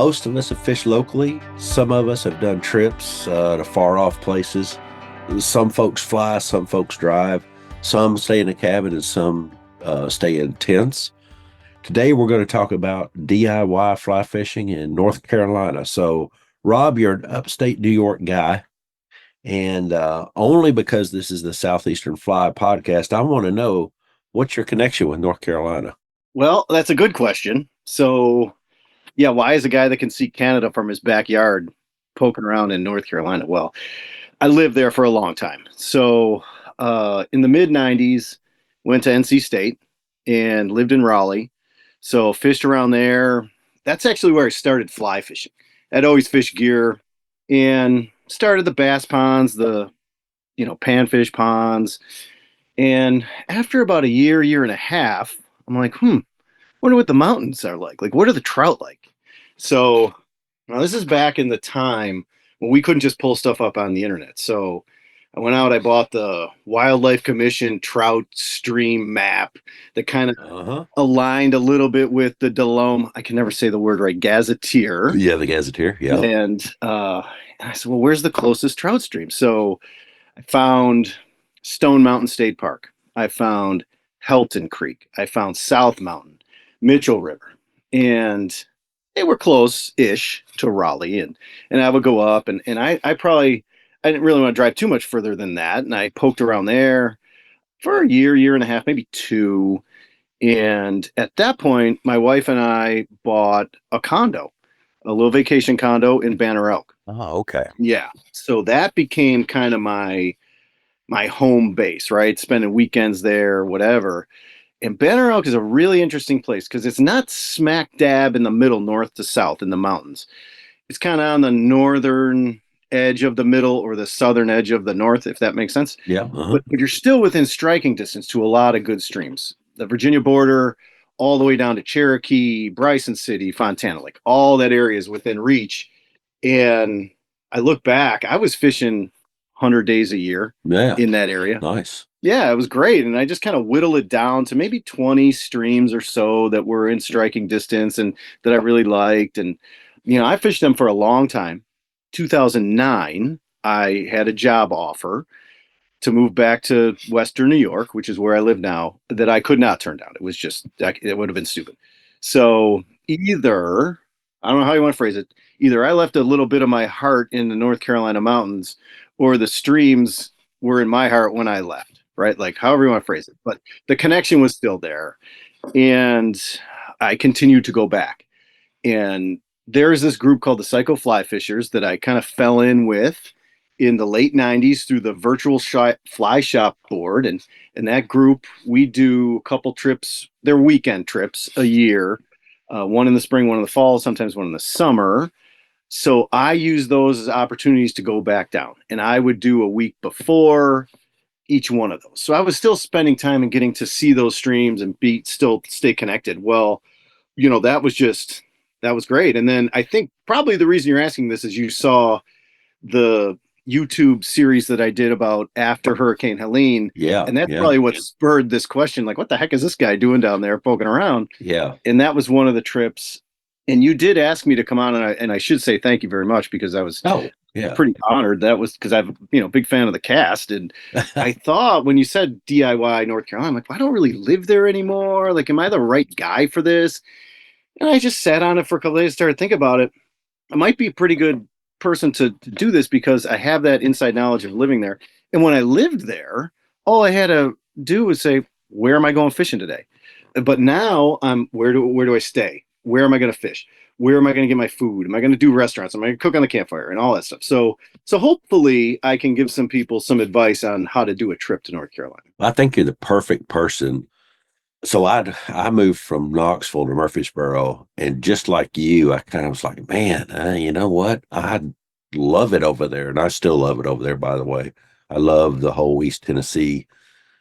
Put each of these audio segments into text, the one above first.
most of us have fished locally. Some of us have done trips to far off places. Some folks fly, some folks drive, some stay in a cabin, and some stay in tents. Today, we're going to talk about DIY fly fishing in North Carolina. So, Rob, you're an upstate New York guy. And only because this is the Southeastern Fly Podcast, I want to know, what's your connection with North Carolina? Well, that's a good question. So, yeah, why is a guy that can see Canada from his backyard poking around in North Carolina? Well, I lived there for a long time. So, in the mid 90s, went to NC State and lived in Raleigh. So, fished around there. That's actually where I started fly fishing. I'd always fished gear and started the bass ponds, the panfish ponds. And after about a year and a half, I'm like, wonder what the mountains are like. Like, what are the trout like? So now this is back in the time when we couldn't just pull stuff up on the internet. So I went out, I bought the Wildlife Commission trout stream map that kind of aligned a little bit with the Delome. I can never say the word right. Gazetteer. Yeah, the Gazetteer. Yeah. And I said, well, where's the closest trout stream? So I found Stone Mountain State Park. I found Helton Creek. I found South Mountain, Mitchell River, and they were close-ish to Raleigh. And I would go up, and I didn't really want to drive too much further than that. And I poked around there for a year and a half, maybe two. And at that point, my wife and I bought a condo, a little vacation condo in Banner Elk. Oh, okay. Yeah. So that became kind of my home base, right? Spending weekends there, whatever. And Banner Elk is a really interesting place because it's not smack dab in the middle, north to south in the mountains. It's kind of on the northern edge of the middle or the southern edge of the north, if that makes sense. Yeah. But you're still within striking distance to a lot of good streams. The Virginia border, all the way down to Cherokee, Bryson City, Fontana, like all that area is within reach. And I look back, I was fishing 100 days a year in that area. Nice. Yeah, it was great. And I just kind of whittled it down to maybe 20 streams or so that were in striking distance and that I really liked. And, I fished them for a long time. 2009, I had a job offer to move back to Western New York, which is where I live now, that I could not turn down. It was just, it would have been stupid. So either, I don't know how you want to phrase it, either I left a little bit of my heart in the North Carolina mountains or the streams were in my heart when I left, right? Like however you want to phrase it. But the connection was still there. And I continued to go back. And there's this group called the Psycho Fly Fishers that I kind of fell in with in the late 90s through the virtual fly shop board. And that group, we do a couple trips, they're weekend trips a year, one in the spring, one in the fall, sometimes one in the summer. So I use those as opportunities to go back down. And I would do a week before each one of those. So I was still spending time and getting to see those streams and still stay connected. Well, that was great. And then I think probably the reason you're asking this is you saw the YouTube series that I did about after Hurricane Helene. Yeah. And that's probably what spurred this question. Like, what the heck is this guy doing down there poking around? Yeah. And that was one of the trips. And you did ask me to come on, and I should say thank you very much because I was pretty honored. That was because I'm big fan of the cast. And I thought when you said DIY North Carolina, I'm like, well, I don't really live there anymore. Like, am I the right guy for this? And I just sat on it for a couple of days, started thinking about it. I might be a pretty good person to do this because I have that inside knowledge of living there. And when I lived there, all I had to do was say, where am I going fishing today? But now where do I stay? Where am I going to fish? Where am I going to get my food? Am I going to do restaurants? Am I going to cook on the campfire and all that stuff? So hopefully I can give some people some advice on how to do a trip to North Carolina. I think you're the perfect person. So I moved from Knoxville to Murfreesboro, and just like you, I kind of was like, man, you know what? I love it over there, and I still love it over there, by the way. I love the whole East Tennessee,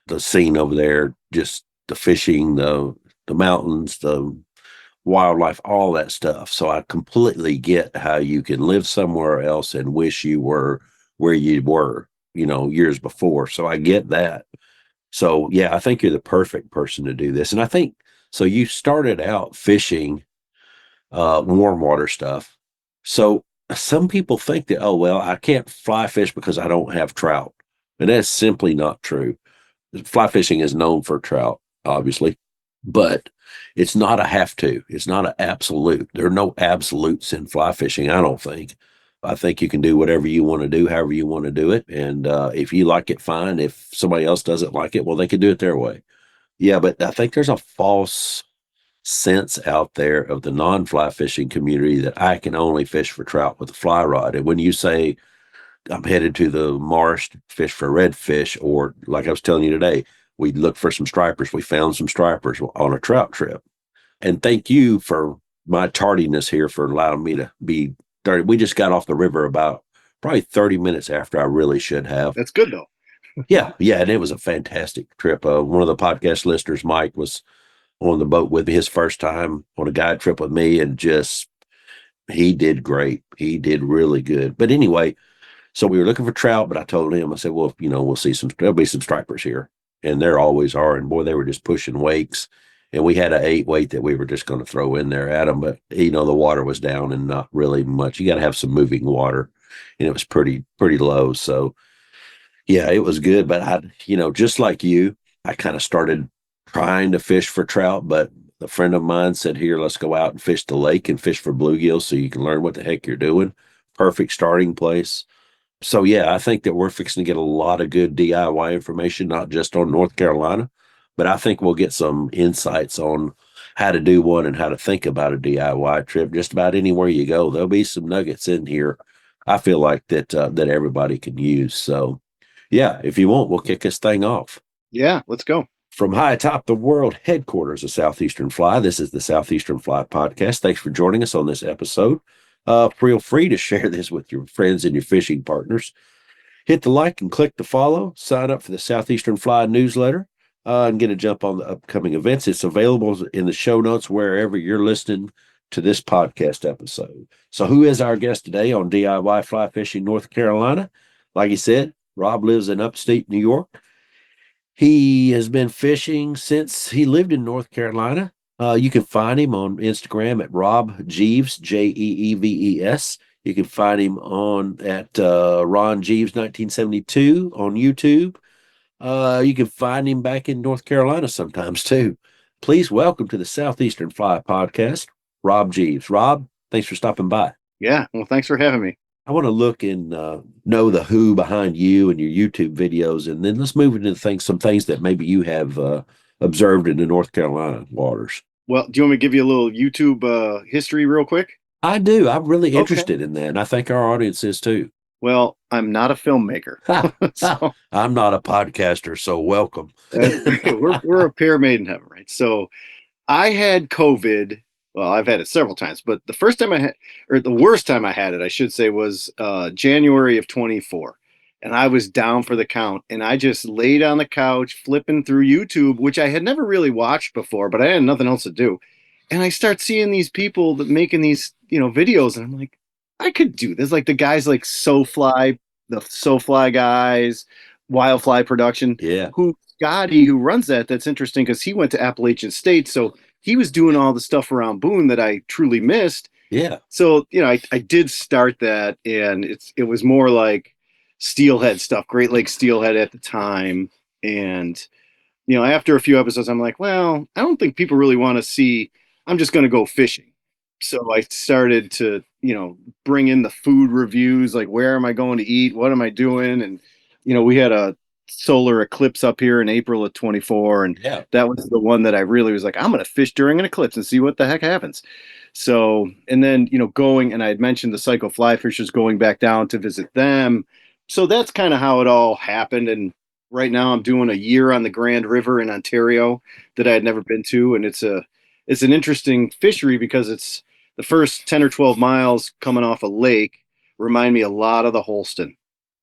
the scene over there, just the fishing, the mountains, the wildlife, all that stuff. So I completely get how you can live somewhere else and wish you were where you were, years before. So I get that. So, yeah, I think you're the perfect person to do this. And I think, so you started out fishing warm water stuff, So some people think that, oh, well, I can't fly fish because I don't have trout. And that's simply not true. Fly fishing is known for trout, obviously, but it's not a have to. It's not an absolute. There are no absolutes in fly fishing, I don't think. I think you can do whatever you want to do, however you want to do it. And if you like it, fine. If somebody else doesn't like it, well, they can do it their way. Yeah, but I think there's a false sense out there of the non-fly fishing community that I can only fish for trout with a fly rod. And when you say I'm headed to the marsh to fish for redfish, or like I was telling you today, we looked for some stripers. We found some stripers on a trout trip. And thank you for my tardiness here for allowing me to be 30. We just got off the river about probably 30 minutes after I really should have. That's good though. Yeah, yeah, and it was a fantastic trip. One of the podcast listeners, Mike, was on the boat with me his first time on a guide trip with me, and just he did great. He did really good. But anyway, so we were looking for trout, but I told him, I said, well, we'll see there'll be some stripers here. And there always are. And boy, they were just pushing wakes. And we had an 8 weight that we were just going to throw in there at them. But, the water was down and not really much. You got to have some moving water. And it was pretty low. So, yeah, it was good. But just like you, I kind of started trying to fish for trout. But a friend of mine said, here, let's go out and fish the lake and fish for bluegills so you can learn what the heck you're doing. Perfect starting place. So, yeah, I think that we're fixing to get a lot of good DIY information, not just on North Carolina, but I think we'll get some insights on how to do one and how to think about a DIY trip. Just about anywhere you go, there'll be some nuggets in here. I feel like that everybody can use. So, yeah, if you want, we'll kick this thing off. Yeah, let's go. From high atop the world headquarters of Southeastern Fly, this is the Southeastern Fly Podcast. Thanks for joining us on this episode. Feel free to share this with your friends and your fishing partners. Hit the like and click the follow. Sign up for the Southeastern Fly newsletter and get a jump on the upcoming events. It's available in the show notes wherever you're listening to this podcast episode. So who is our guest today on DIY Fly Fishing North Carolina? Like you said, Rob lives in upstate New York. He has been fishing since he lived in North Carolina. You can find him on Instagram at Rob Jeeves, Jeeves. You can find him at Ron Jeeves 1972 on YouTube. You can find him back in North Carolina sometimes too. Please welcome to the Southeastern Fly Podcast, Rob Jeeves. Rob, thanks for stopping by. Yeah, well, thanks for having me. I want to look and know the who behind you and your YouTube videos, and then let's move into some things that maybe you have observed in the North Carolina waters. Well, do you want me to give you a little YouTube history real quick? I do. I'm really interested in that, and I think our audience is too. Well, I'm not a filmmaker. So, I'm not a podcaster, so welcome. we're a pair made in heaven, right? So I had COVID. Well, I've had it several times, but the worst time I had it, I should say, was January of 24. And I was down for the count. And I just laid on the couch, flipping through YouTube, which I had never really watched before, but I had nothing else to do. And I start seeing these people that making these, videos. And I'm like, I could do this. Like the guys like SoFly, the SoFly guys, Wildfly Production. Yeah. Scotty, who runs that's interesting because he went to Appalachian State. So he was doing all the stuff around Boone that I truly missed. Yeah. So, I did start that, and it was more like steelhead stuff, Great Lakes steelhead at the time. And, after a few episodes, I'm like, well, I don't think people really want to see, I'm just going to go fishing. So I started to, bring in the food reviews, like where am I going to eat? What am I doing? And, we had a solar eclipse up here in April of 24. And that was the one that I really was like, I'm going to fish during an eclipse and see what the heck happens. So, and then, going, and I had mentioned the Psycho Fly Fishers, going back down to visit them. So that's kind of how it all happened. And right now I'm doing a year on the Grand River in Ontario that I had never been to. And it's an interesting fishery because it's the first 10 or 12 miles coming off a lake remind me a lot of the Holston.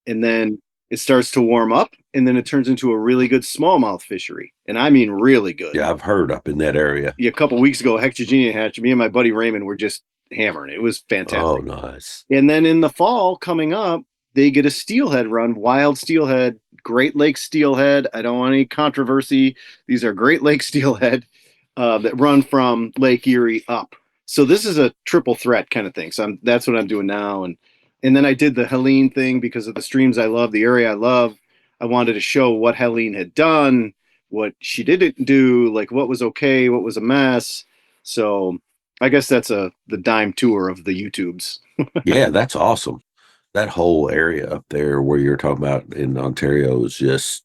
And then it starts to warm up, and then it turns into a really good smallmouth fishery. And I mean really good. Yeah, I've heard up in that area. Yeah, a couple of weeks ago, Hexagenia hatch, me and my buddy Raymond were just hammering. It was fantastic. Oh, nice. And then in the fall coming up, they get a steelhead run, wild steelhead, Great Lakes steelhead. I don't want any controversy. These are Great Lakes steelhead that run from Lake Erie up. So this is a triple threat kind of thing. So that's what I'm doing now. And then I did the Helene thing because of the streams I love, the area I love. I wanted to show what Helene had done, what she didn't do, like what was okay, what was a mess. So I guess that's the dime tour of the YouTubes. Yeah, that's awesome. That whole area up there where you're talking about in Ontario is just,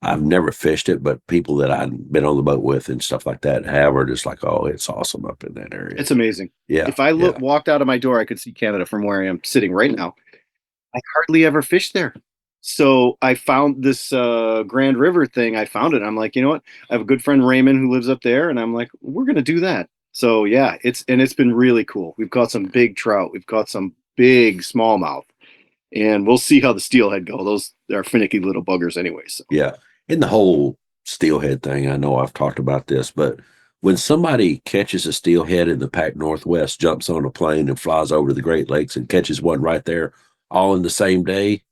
I've never fished it, but people that I've been on the boat with and stuff like that have are just like, oh, it's awesome up in that area. It's amazing. Yeah. If I Yeah. walked out of my door, I could see Canada from where I am sitting right now. I hardly ever fish there. So I found this Grand River thing. I found it. I'm like, you know what? I have a good friend Raymond who lives up there, and I'm like, we're gonna do that. So yeah, it's been really cool. We've caught some big trout. We've caught some big smallmouth, and we'll see how the steelhead go. Those are finicky little buggers anyway. So Yeah. And the whole steelhead thing, I know I've talked about this, but when somebody catches a steelhead in the Pac Northwest, jumps on a plane and flies over to the Great Lakes and catches one right there all in the same day,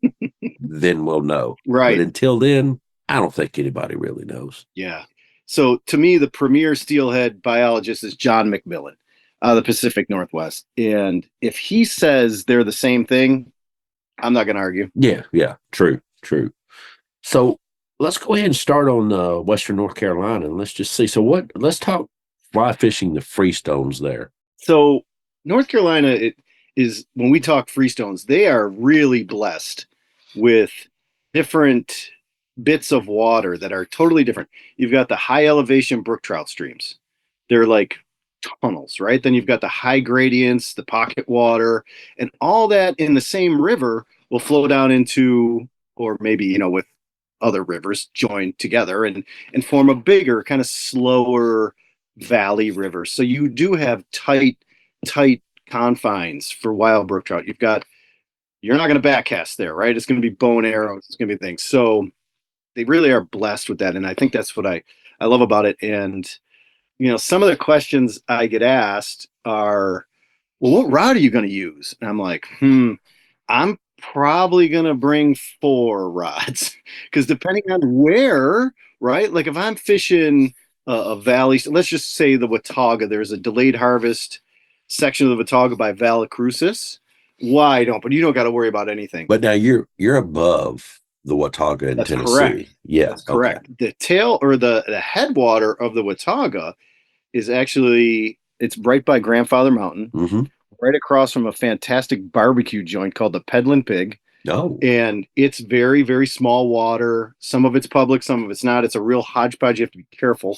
then we'll know. But right, until then, I don't think anybody really knows. yeah. So to me, the premier steelhead biologist is John McMillan, the Pacific Northwest, and if he says they're the same thing, I'm not gonna argue. Yeah, yeah, true, true. So let's go ahead and start on Western North Carolina and let's just see. So let's talk fly fishing the freestones there. So North Carolina it is when we talk freestones, they are really blessed with different bits of water that are totally different. You've got the high elevation brook trout streams. They're like tunnels, right? Then you've got the high gradients, the pocket water, and all that in the same river will flow down into, or maybe, with other rivers joined together and form a bigger, kind of slower valley river. So you do have tight confines for wild brook trout. You're not going to backcast there, right? It's going to be bow and arrows. It's going to be things. So they really are blessed with that, and I think that's what I love about it. And some of the questions I get asked are, well, what rod are you going to use? And I'm like, I'm probably going to bring 4 rods because depending on where, right? Like if I'm fishing a valley, let's just say the Watauga, there's a delayed harvest section of the Watauga by Vallecrucis, wide open. You don't got to worry about anything. But now you're above the Watauga in That's Tennessee. correct. Yeah. That's correct. Okay. The tail or the headwater of the Watauga is actually, it's right by Grandfather Mountain, right across from a fantastic barbecue joint called the Peddlin' Pig. Oh. And it's very, very small water. Some of it's public, some of it's not. It's a real hodgepodge. You have to be careful.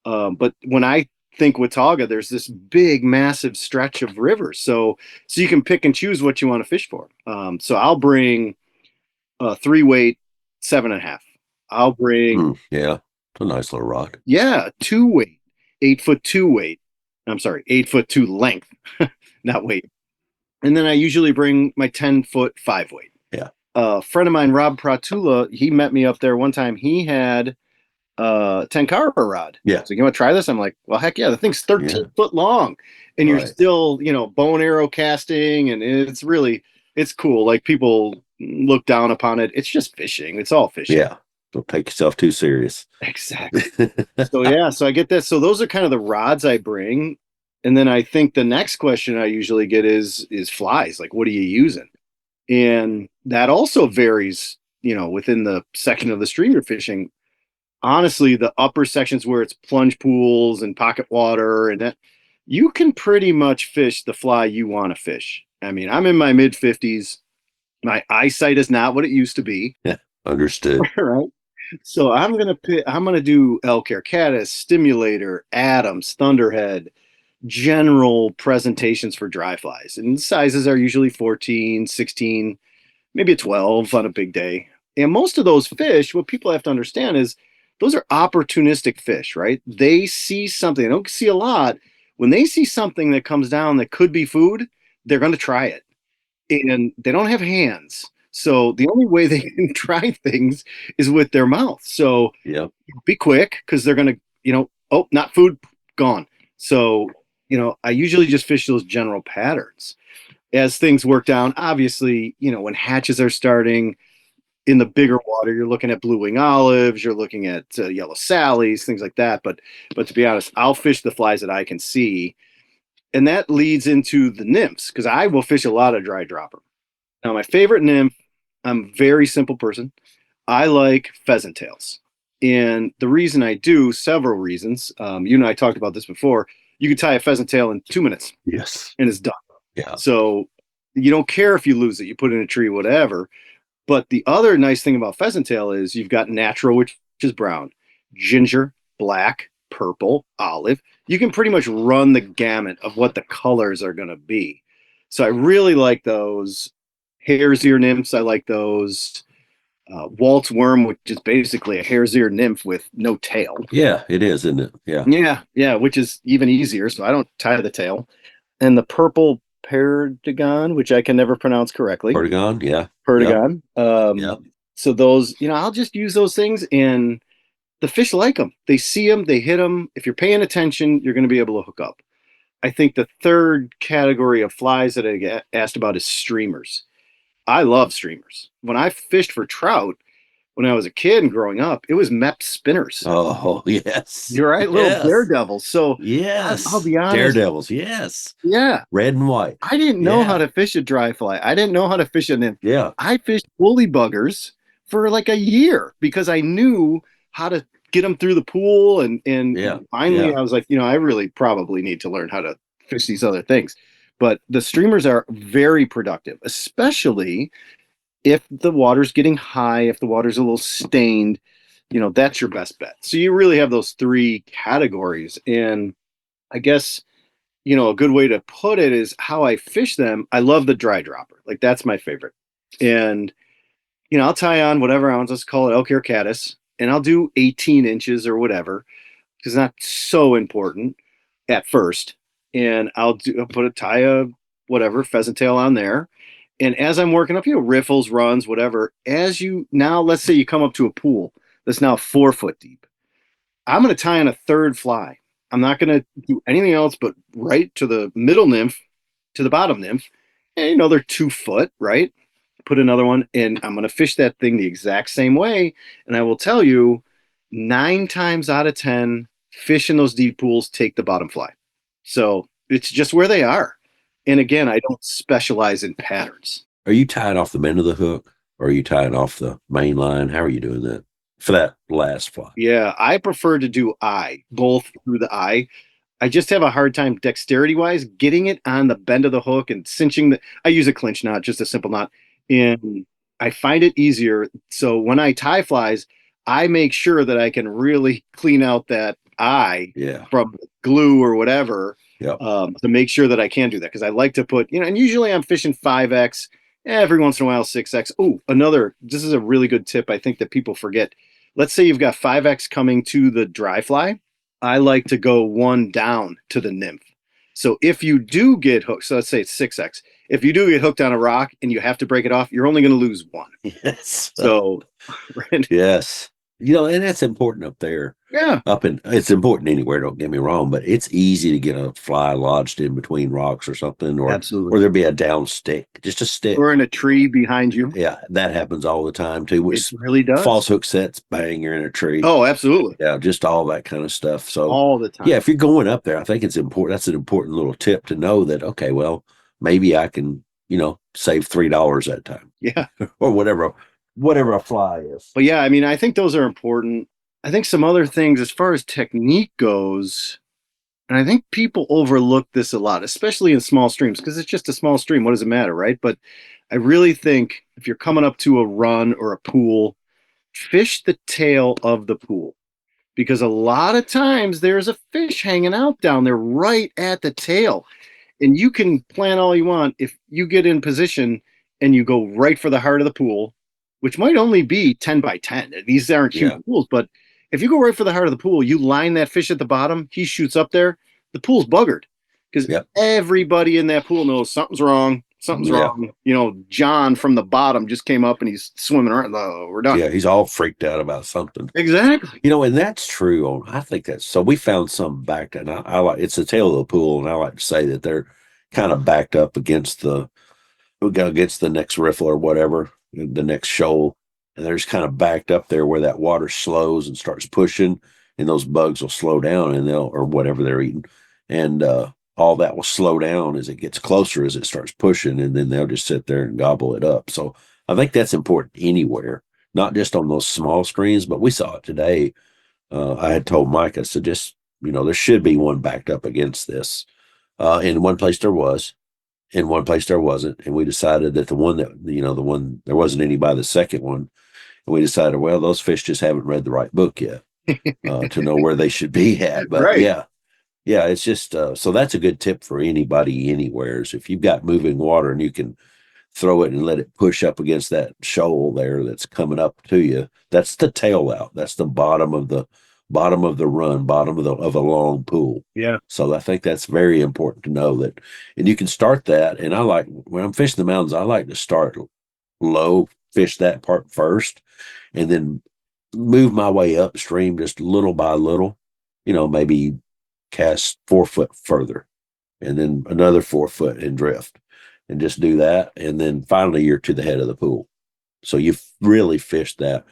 But when I think Watauga, there's this big, massive stretch of rivers. So you can pick and choose what you want to fish for. So I'll bring a 3-weight 7.5. I'll bring yeah, it's a nice little rod. Yeah, 2-weight, 8-foot 2-weight. I'm sorry, 8-foot 2 length, not weight. And then I usually bring my 10-foot 5-weight. Yeah. A friend of mine, Rob Pratula, he met me up there one time. He had a Tenkara rod. Yeah. So you want to try this? I'm like, well, heck yeah, the thing's 13 foot long, and you're still, bow and arrow casting, and it's cool. Like people look down upon it. It's just fishing. It's all fishing. Yeah. Don't take yourself too serious. Exactly. So I get that. So those are kind of the rods I bring. And then I think the next question I usually get is flies. Like, what are you using? And that also varies, within the section of the stream you're fishing. Honestly, the upper sections where it's plunge pools and pocket water and that, you can pretty much fish the fly you want to fish. I mean, I'm in my mid 50s. My eyesight is not what it used to be. Yeah, understood. Right. So I'm gonna do elk hair, caddis, stimulator, Adams, thunderhead, general presentations for dry flies. And the sizes are usually 14, 16, maybe a 12 on a big day. And most of those fish, what people have to understand is those are opportunistic fish, right? They see something, they don't see a lot. When they see something that comes down that could be food, they're going to try it. And they don't have hands. So the only way they can try things is with their mouth. So be quick because they're going to, oh, not food, gone. So, I usually just fish those general patterns. As things work down, obviously, when hatches are starting in the bigger water, you're looking at blue wing olives, you're looking at yellow sallies, things like that. But to be honest, I'll fish the flies that I can see. And that leads into the nymphs because I will fish a lot of dry dropper. Now, my favorite nymph, I'm a very simple person. I like pheasant tails. And the reason I do, several reasons. You and I talked about this before. You can tie a pheasant tail in 2 minutes. Yes. And it's done. Yeah. So you don't care if you lose it, you put it in a tree, whatever. But the other nice thing about pheasant tail is you've got natural, which is brown, ginger, black, purple, olive. You can pretty much run the gamut of what the colors are going to be. So I really like those. Hare's ear nymphs, I like those. Waltz worm, which is basically a hare's ear nymph with no tail. Yeah, it is, isn't it? Yeah. Yeah, which is even easier. So I don't tie the tail. And the purple perdigon, which I can never pronounce correctly. Perdigon, yeah. Perdigon. Yep. So those, I'll just use those things, and the fish like them. They see them, they hit them. If you're paying attention, you're going to be able to hook up. I think the third category of flies that I get asked about is streamers. I love streamers. When I fished for trout, when I was a kid and growing up, it was Mep spinners. Oh, yes. You're right, little Yes. daredevils. So Yes. I'll be honest. Daredevils, yes. Yeah. Red and white. I didn't know how to fish a dry fly. I didn't know how to fish a nymph. Yeah. I fished woolly buggers for like a year because I knew how to get them through the pool. And finally I was like, I really probably need to learn how to fish these other things. But the streamers are very productive, especially if the water's getting high, if the water's a little stained, that's your best bet. So you really have those three categories. And I guess, a good way to put it is how I fish them. I love the dry dropper. Like that's my favorite. And, I'll tie on whatever ounce, let's call it elk hair caddis, and I'll do 18 inches or whatever, because it's not so important at first. And I'll tie a whatever pheasant tail on there. And as I'm working up, riffles, runs, whatever, let's say you come up to a pool that's now 4 foot deep. I'm going to tie on a third fly. I'm not going to do anything else but right to the middle nymph, to the bottom nymph. And, they're 2 foot, right? Put another one, and I'm going to fish that thing the exact same way. And I will tell you, 9 times out of 10, fish in those deep pools take the bottom fly. So it's just where they are. And again, I don't specialize in patterns. Are you tying off the bend of the hook, or are you tying off the main line? How are you doing that for that last fly? Yeah, I prefer to do both through the eye. I just have a hard time dexterity-wise getting it on the bend of the hook and cinching I use a clinch knot, just a simple knot. And I find it easier. So when I tie flies, I make sure that I can really clean out that eye from glue or whatever to make sure that I can do that. Because I like to put, and usually I'm fishing 5X, every once in a while 6X. Oh, this is a really good tip I think that people forget. Let's say you've got 5X coming to the dry fly. I like to go one down to the nymph. So if you do get hooked, so let's say it's 6X. If you do get hooked on a rock and you have to break it off, you're only going to lose one. Yes. So, right? Yes. And that's important up there. Yeah. It's important anywhere, don't get me wrong, but it's easy to get a fly lodged in between rocks or something, or absolutely, or there'd be a down stick, just a stick. Or in a tree behind you. Yeah, that happens all the time too. It really does. False hook sets, bang, you're in a tree. Oh, absolutely. Yeah, just all that kind of stuff. So all the time. Yeah, if you're going up there, I think it's important. That's an important little tip to know that, okay, well, maybe I can, save $3 that time. Yeah. Or whatever a fly is. But yeah, I think those are important. I think some other things as far as technique goes, and I think people overlook this a lot, especially in small streams, because it's just a small stream. What does it matter, right? But I really think if you're coming up to a run or a pool, fish the tail of the pool, because a lot of times there's a fish hanging out down there right at the tail. And you can plan all you want. If you get in position and you go right for the heart of the pool, which might only be 10 by 10. These aren't huge pools, but if you go right for the heart of the pool, you line that fish at the bottom, he shoots up there, the pool's buggered. Because everybody in that pool knows something's wrong. Something's wrong. John from the bottom just came up and he's swimming around. Oh, we're done. Yeah, he's all freaked out about something. Exactly. And that's true. I think that's so. We found some backed, and I like it's the tail of the pool, and I like to say that they're kind of backed up against the next riffle or whatever, the next shoal, and they're just kind of backed up there where that water slows and starts pushing, and those bugs will slow down, and or whatever they're eating, and all that will slow down as it gets closer, as it starts pushing, and then they'll just sit there and gobble it up. So I think that's important anywhere, not just on those small streams, but we saw it today. I had told Mike, I said, just, there should be one backed up against this. In one place there was, in one place there wasn't. And we decided that the one that, the one, there wasn't any by the second one. And we decided, well, those fish just haven't read the right book yet to know where they should be at. But Right. yeah, it's just, so that's a good tip for anybody anywhere is if you've got moving water and you can throw it and let it push up against that shoal there that's coming up to you. That's the tail out. That's the bottom of the run, bottom of a long pool. Yeah. So I think that's very important to know that, and you can start that. And I like when I'm fishing the mountains, I like to start low, fish that part first, and then move my way upstream just little by little. Maybe cast 4 foot further, and then another 4 foot and drift, and just do that. And then finally you're to the head of the pool. So you've really fished that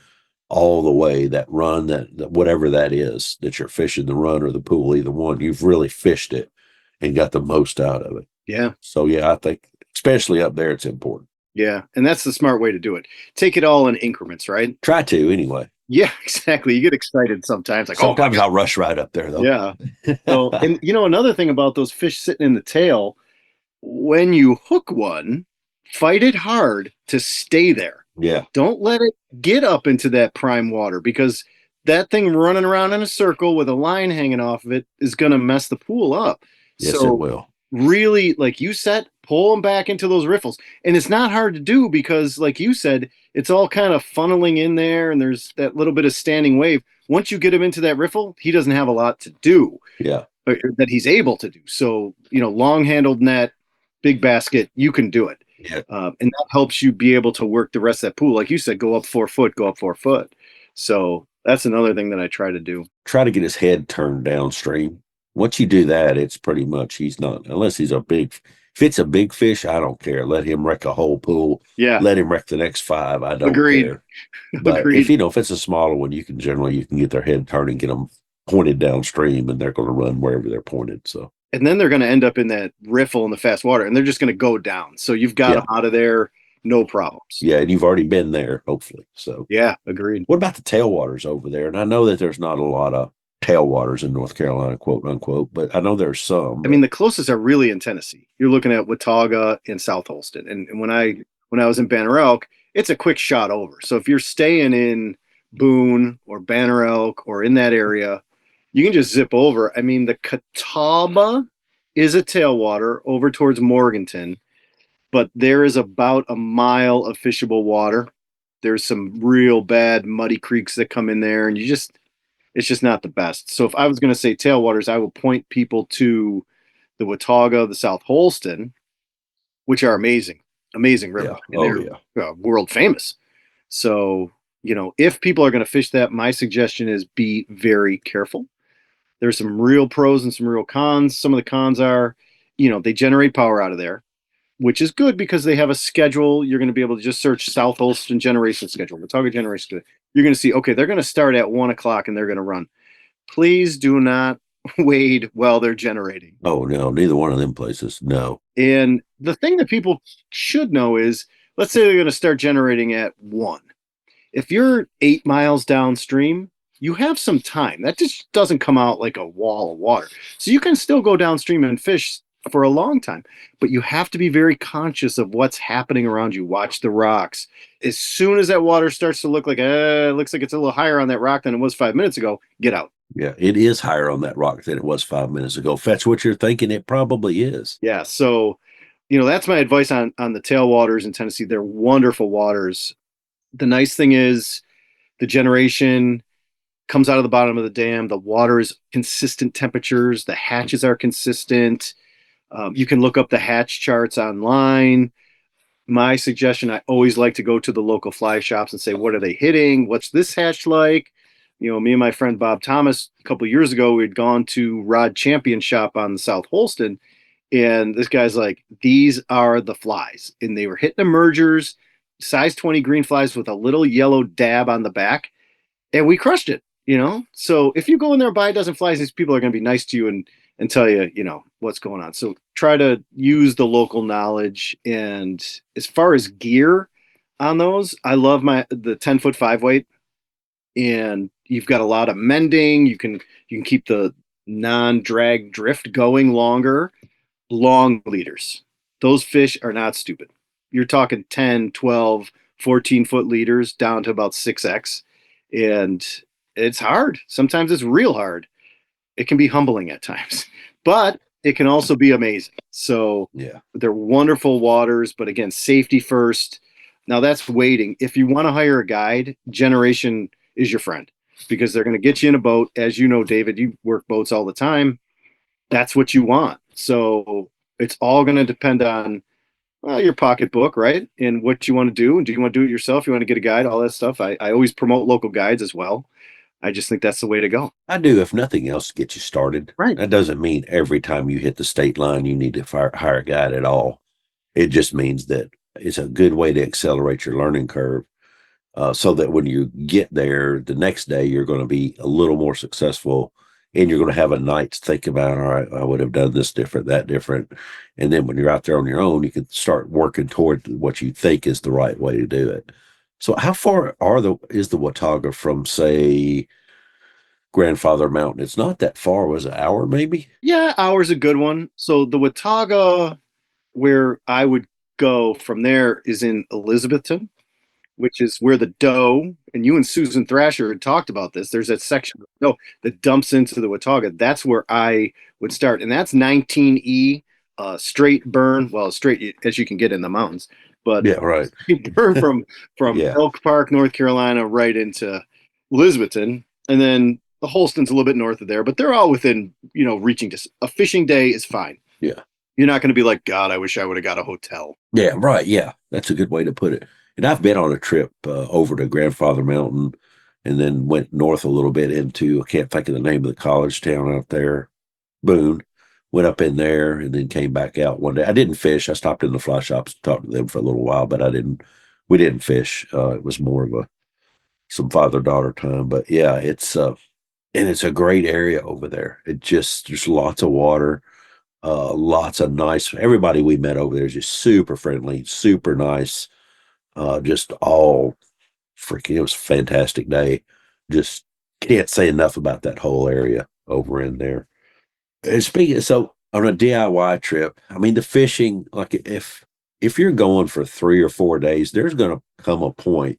all the way, that run, that whatever that is that you're fishing, the run or the pool, either one, you've really fished it and got the most out of it. Yeah. So yeah, I think especially up there, it's important. Yeah. And that's the smart way to do it. Take it all in increments, right? Try to anyway. Yeah, exactly. You get excited sometimes. Like, sometimes I'll rush right up there though. Yeah. So, and another thing about those fish sitting in the tail, when you hook one, fight it hard to stay there. Yeah. Don't let it get up into that prime water, because that thing running around in a circle with a line hanging off of it is going to mess the pool up. Yes, so it will. Really, like you said, pull them back into those riffles. And it's not hard to do because, like you said, it's all kind of funneling in there and there's that little bit of standing wave. Once you get him into that riffle, he doesn't have a lot to do. Yeah. That he's able to do. So, long handled net, big basket, you can do it. Yeah. And that helps you be able to work the rest of that pool. Like you said, go up 4 foot. So that's another thing that I try to do. Try to get his head turned downstream. Once you do that, it's pretty much, he's not, unless he's if it's a big fish, I don't care. Let him wreck a whole pool. Yeah. Let him wreck the next 5. I don't Agreed. care. But Agreed. if it's a smaller one, you can get their head turned and get them pointed downstream, and they're going to run wherever they're pointed. So. And then they're going to end up in that riffle in the fast water, and they're just going to go down. So you've got them out of there, no problems. Yeah, and you've already been there, hopefully. So yeah, agreed. What about the tailwaters over there? And I know that there's not a lot of tailwaters in North Carolina, quote unquote, but I know there's some. I mean, the closest are really in Tennessee. You're looking at Watauga and South Holston. And when I was in Banner Elk, it's a quick shot over. So if you're staying in Boone or Banner Elk or in that area, you can just zip over. I mean, the Catawba is a tailwater over towards Morganton, but there is about a mile of fishable water. There's some real bad muddy creeks that come in there, and it's just not the best. So if I was going to say tailwaters, I will point people to the Watauga, the South Holston, which are amazing river. Yeah. They're world famous. So, if people are going to fish that, my suggestion is be very careful. There's some real pros and some real cons. Some of the cons are, they generate power out of there, which is good because they have a schedule. You're going to be able to just search South Holston generation schedule, Watauga generation schedule. You're going to see, okay, they're going to start at 1:00 and they're going to run. Please do not wade while they're generating. Oh, no, neither one of them places. No. And the thing that people should know is, let's say they're going to start generating at 1. If you're 8 miles downstream, you have some time. That just doesn't come out like a wall of water. So you can still go downstream and fish for a long time, but you have to be very conscious of what's happening around you. Watch the rocks. As soon as that water starts to look like, it looks like it's a little higher on that rock than it was 5 minutes ago, get out. Yeah, it is higher on that rock than it was 5 minutes ago. If that's what you're thinking, it probably is. Yeah. So, that's my advice on the tailwaters in Tennessee. They're wonderful waters. The nice thing is the generation comes out of the bottom of the dam. The water is consistent temperatures. The hatches are consistent. You can look up the hatch charts online. My suggestion, I always like to go to the local fly shops and say, what are they hitting? What's this hatch like? Me and my friend Bob Thomas, a couple of years ago, we'd gone to Rod Champion shop on the South Holston. And this guy's like, these are the flies. And they were hitting emergers, size 20 green flies with a little yellow dab on the back. And we crushed it, So if you go in there and buy a dozen flies, these people are going to be nice to you and and tell you, what's going on. So try to use the local knowledge. And as far as gear on those, I love the 10-foot 5 weight, and you've got a lot of mending. You can keep the non-drag drift going longer. Long leaders. Those fish are not stupid. You're talking 10, 12, 14-foot leaders down to about 6x. And it's hard. Sometimes it's real hard. It can be humbling at times, but it can also be amazing. So Yeah. they're wonderful waters, but again, safety first. Now that's waiting. If you want to hire a guide, Generation is your friend, because they're going to get you in a boat. As you know, David, you work boats all the time. That's what you want. So it's all going to depend on your pocketbook, right? And what you want to do. And do you want to do it yourself? You want to get a guide, all that stuff. I always promote local guides as well. I just think that's the way to go. I do, if nothing else, to get you started. Right. That doesn't mean every time you hit the state line you need to hire a guide at all. It just means that it's a good way to accelerate your learning curve, so that when you get there the next day, you're going to be a little more successful, and you're going to have a night to think about, all right, I would have done this different, that different. And then when you're out there on your own, you can start working toward what you think is the right way to do it. So how far is the Watauga from, say, Grandfather Mountain? It's not that far. Was it an hour maybe? Yeah, hour's a good one. So the Watauga, where I would go from there, is in Elizabethton, which is where the dough, and you and Susan Thrasher had talked about this. There's that section of dough that dumps into the Watauga. That's where I would start. And that's 19E, straight burn. Well, straight as you can get in the mountains, but Yeah, right. you burn from Yeah. Elk Park, North Carolina, right into Elizabethton. And then the Holston's a little bit north of there, but they're all within, reaching distance. A fishing day is fine. Yeah. You're not going to be like, God, I wish I would have got a hotel. Yeah, right. Yeah, that's a good way to put it. And I've been on a trip over to Grandfather Mountain, and then went north a little bit into, I can't think of the name of the college town out there, Boone. Went up in there and then came back out one day. I didn't fish. I stopped in the fly shops and talked to them for a little while, but we didn't fish. It was more of some father-daughter time. But yeah, and it's a great area over there. There's lots of water. Lots of nice, everybody we met over there is just super friendly, super nice. Just all freaking, it was a fantastic day. Just can't say enough about that whole area over in there. And speaking, so on a DIY trip, I mean, the fishing, like if you're going for 3 or 4 days, there's going to come a point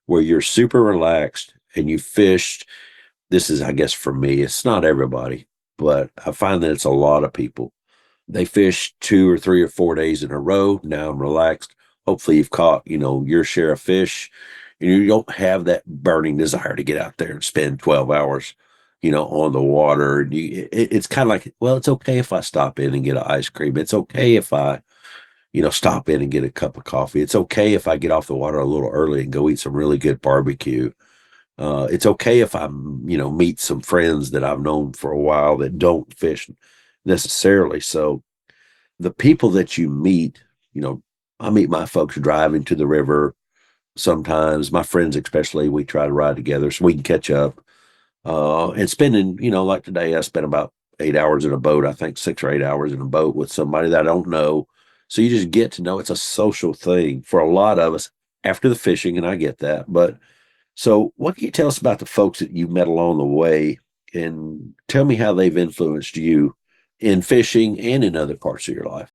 where you're super relaxed and you fished. This is, I guess, for me, it's not everybody, but I find that it's a lot of people. They fish 2 or 3 or 4 days in a row. Now I'm relaxed. Hopefully you've caught, your share of fish, and you don't have that burning desire to get out there and spend 12 hours, on the water. And it's kind of like, well, it's okay if I stop in and get an ice cream. It's okay if I, stop in and get a cup of coffee. It's okay if I get off the water a little early and go eat some really good barbecue. It's okay if I, meet some friends that I've known for a while that don't fish necessarily. So the people that you meet, I meet my folks driving to the river. Sometimes my friends, especially, we try to ride together so we can catch up. And spending, like today, I spent about 8 hours in a boat. I think 6 or 8 hours in a boat with somebody that I don't know. So you just get to know, it's a social thing for a lot of us after the fishing, and I get that. But so what can you tell us about the folks that you met along the way, and tell me how they've influenced you in fishing and in other parts of your life?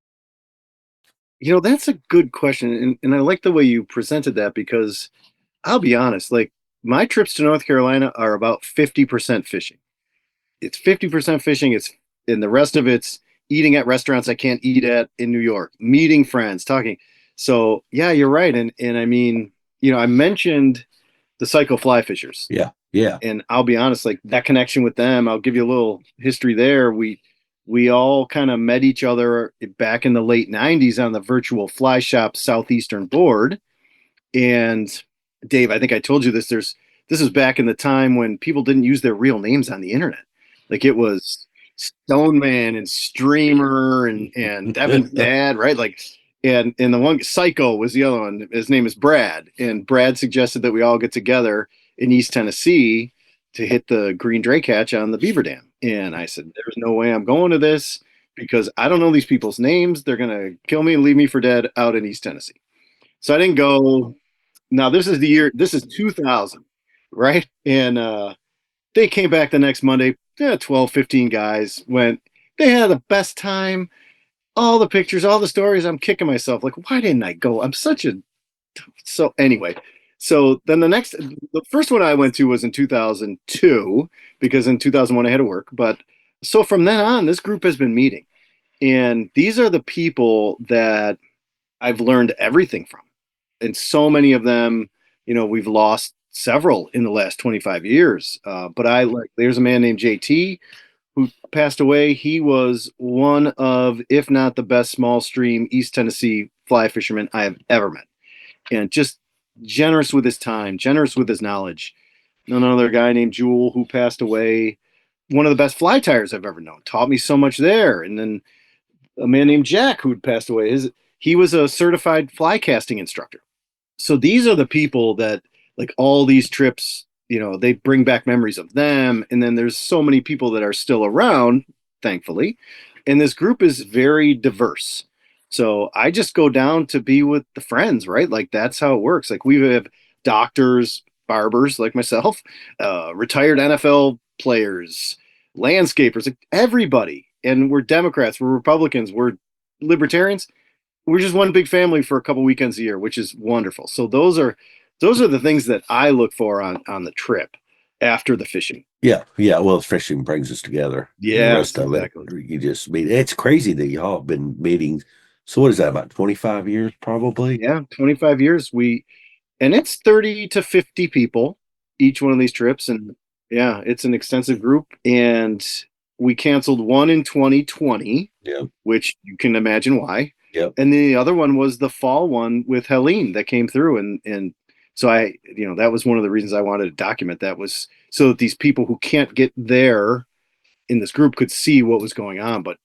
That's a good question. And I like the way you presented that, because I'll be honest, like my trips to North Carolina are about 50% fishing. It's 50% fishing. And the rest of it's eating at restaurants I can't eat at in New York, meeting friends, talking. So yeah, you're right. And I mean, I mentioned the Psycho Fly Fishers. Yeah. Yeah. And I'll be honest, like that connection with them, I'll give you a little history there. We all kind of met each other back in the late 90s on the virtual fly shop Southeastern board. And Dave, I think I told you this is back in the time when people didn't use their real names on the internet. Like it was Stoneman and Streamer and Devin's dad, right? Like and the one Psycho was the other one. His name is Brad. And Brad suggested that we all get together in East Tennessee to hit the green drake hatch on the beaver dam. And I said, there's no way I'm going to this because I don't know these people's names. They're going to kill me and leave me for dead out in East Tennessee. So I didn't go. Now this is the year, this is 2000, right? And they came back the next Monday. Yeah, 12, 15 guys went. They had the best time. All the pictures, all the stories. I'm kicking myself. Like, why didn't I go? I'm such a. So anyway, so then the first one I went to was in 2002 because in 2001 I had to work. But so from then on, this group has been meeting. And these are the people that I've learned everything from. And so many of them, we've lost several in the last 25 years. But there's a man named JT who passed away. He was one of, if not the best small stream East Tennessee fly fisherman I have ever met. And just generous with his time, generous with his knowledge. Another guy named Jewel who passed away, one of the best fly tires I've ever known, taught me so much there. And then a man named Jack who'd passed away. He was a certified fly casting instructor. So these are the people that, like, all these trips, they bring back memories of them. And then there's so many people that are still around, thankfully. And this group is very diverse. So I just go down to be with the friends, right? Like, that's how it works. Like, we have doctors, barbers like myself, retired NFL players, landscapers, like everybody. And we're Democrats, we're Republicans, we're libertarians. We're just one big family for a couple weekends a year, which is wonderful. So those are the things that I look for on the trip after the fishing. Yeah, yeah. Well, fishing brings us together. Yeah, the rest of it, you just meet. It's crazy that y'all have been meeting. So what is that, about 25 years, probably? Yeah, 25 years. And it's 30 to 50 people each one of these trips, and yeah, it's an extensive group. And we canceled one in 2020, Yeah, which you can imagine why. yep. And the other one was the fall one with Helene that came through. And so that was one of the reasons I wanted to document that, was so that these people who can't get there in this group could see what was going on. But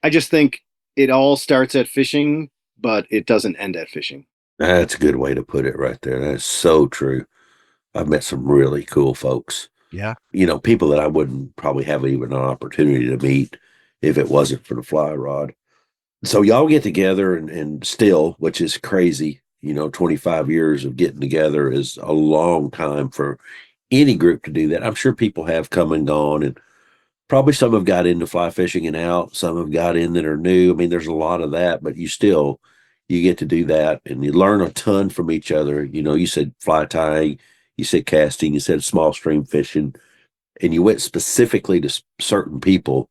I just think it all starts at fishing, but it doesn't end at fishing. That's a good way to put it right there. That's so true. I've met some really cool folks. Yeah. People that I wouldn't probably have even an opportunity to meet if it wasn't for the fly rod. So y'all get together and still, which is crazy, 25 years of getting together is a long time for any group to do that. I'm sure people have come and gone, and probably some have got into fly fishing and out. Some have got in that are new. I mean, there's a lot of that, but you get to do that and you learn a ton from each other. You said fly tying, you said casting, you said small stream fishing, and you went specifically to certain people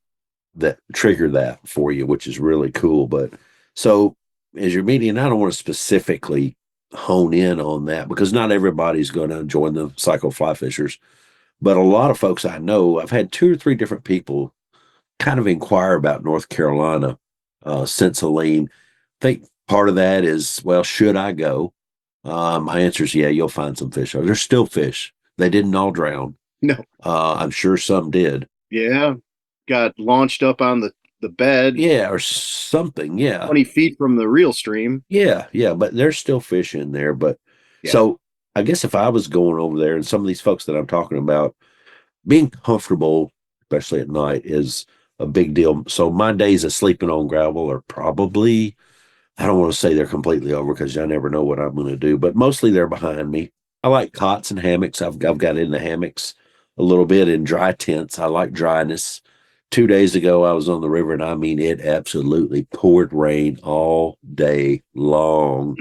that trigger that for you, which is really cool. But so as you're meeting, I don't want to specifically hone in on that because not everybody's going to join the cycle fly fishers. But a lot of folks I know, I've had 2 or 3 different people kind of inquire about North Carolina since Helene. I think part of that is, well, should I go? My answer is, yeah, you'll find some fish. There's still fish. They didn't all drown. No. I'm sure some did. Yeah. Got launched up on the bed. Yeah, or something. Yeah. 20 feet from the real stream. Yeah, yeah. But there's still fish in there. But Yeah. So I guess if I was going over there and some of these folks that I'm talking about, being comfortable, especially at night, is a big deal. So my days of sleeping on gravel are probably, I don't want to say they're completely over because I never know what I'm going to do, but mostly they're behind me. I like cots and hammocks. I've got into hammocks a little bit in dry tents. I like dryness. 2 days ago, I was on the river, and I mean, it absolutely poured rain all day long.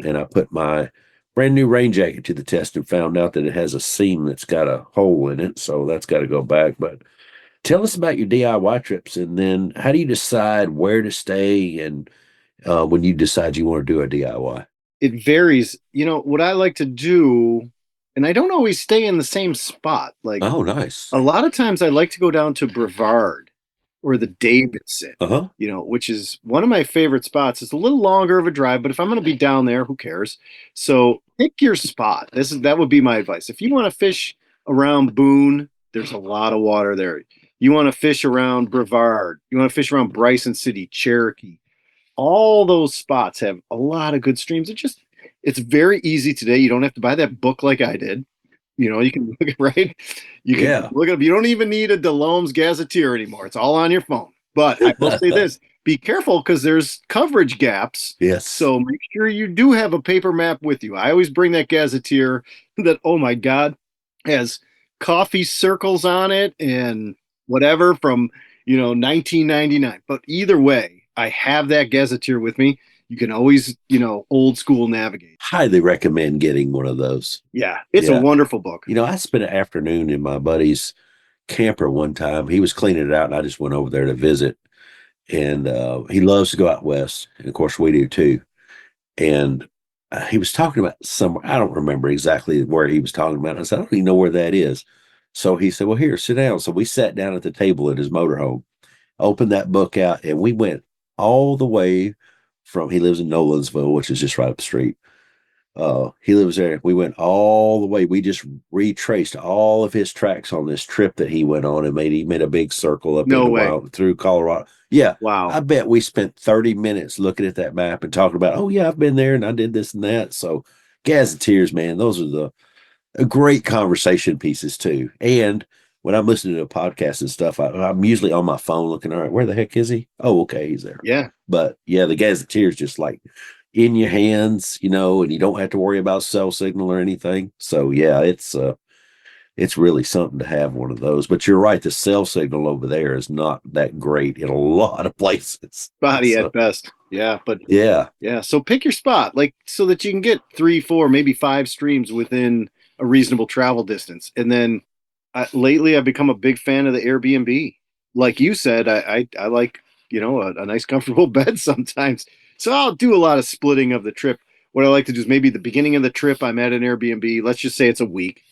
And I put my brand new rain jacket to the test and found out that it has a seam that's got a hole in it. So that's got to go back. But tell us about your DIY trips, and then how do you decide where to stay and when you decide you want to do a DIY? It varies. What I like to do, and I don't always stay in the same spot. Like, Oh, nice. a lot of times I like to go down to Brevard or the Davidson, Uh-huh. which is one of my favorite spots. It's a little longer of a drive, but if I'm going to be down there, who cares? So pick your spot. That would be my advice. If you want to fish around Boone, there's a lot of water there. You want to fish around Brevard. You want to fish around Bryson City, Cherokee. All those spots have a lot of good streams. It's very easy today. You don't have to buy that book like I did. You can look at right. You can Yeah. look it up. You don't even need a Delhome's Gazetteer anymore. It's all on your phone. But I will say this: be careful because there's coverage gaps. Yes. So make sure you do have a paper map with you. I always bring that Gazetteer that, oh my God, has coffee circles on it and whatever from 1999. But either way, I have that Gazetteer with me. You can always old school navigate. Highly recommend getting one of those. Yeah, it's a Yeah. wonderful book. I spent an afternoon in my buddy's camper one time. He was cleaning it out, and I just went over there to visit. And he loves to go out west, and of course we do too. And he was talking about somewhere, I don't remember exactly where he was talking about. I said, I don't even know where that is. So he said, well, here, sit down. So we sat down at the table at his motorhome, opened that book out, and we went all the way from, he lives in Nolansville, which is just right up the street. He lives there. We went all the way. We just retraced all of his tracks on this trip that he went on, and he made a big circle up No in the way. wild through Colorado. Yeah. Wow. I bet we spent 30 minutes looking at that map and talking about, oh yeah, I've been there and I did this and that. So Gazetteers, man, those are the great conversation pieces too. And when I'm listening to a podcast and stuff, I'm usually on my phone looking, all right, where the heck is he? Oh, okay, he's there. Yeah. But yeah, the Gazetteers just like in your hands, and you don't have to worry about cell signal or anything. So yeah, it's really something to have one of those. But you're right, the cell signal over there is not that great in a lot of places. Spotty at best. Yeah, but yeah. So pick your spot, like so that you can get 3, 4, maybe 5 streams within a reasonable travel distance. And then lately, I've become a big fan of the Airbnb. Like you said, I like a nice comfortable bed sometimes. So I'll do a lot of splitting of the trip. What I like to do is maybe the beginning of the trip, I'm at an Airbnb. Let's just say it's a week.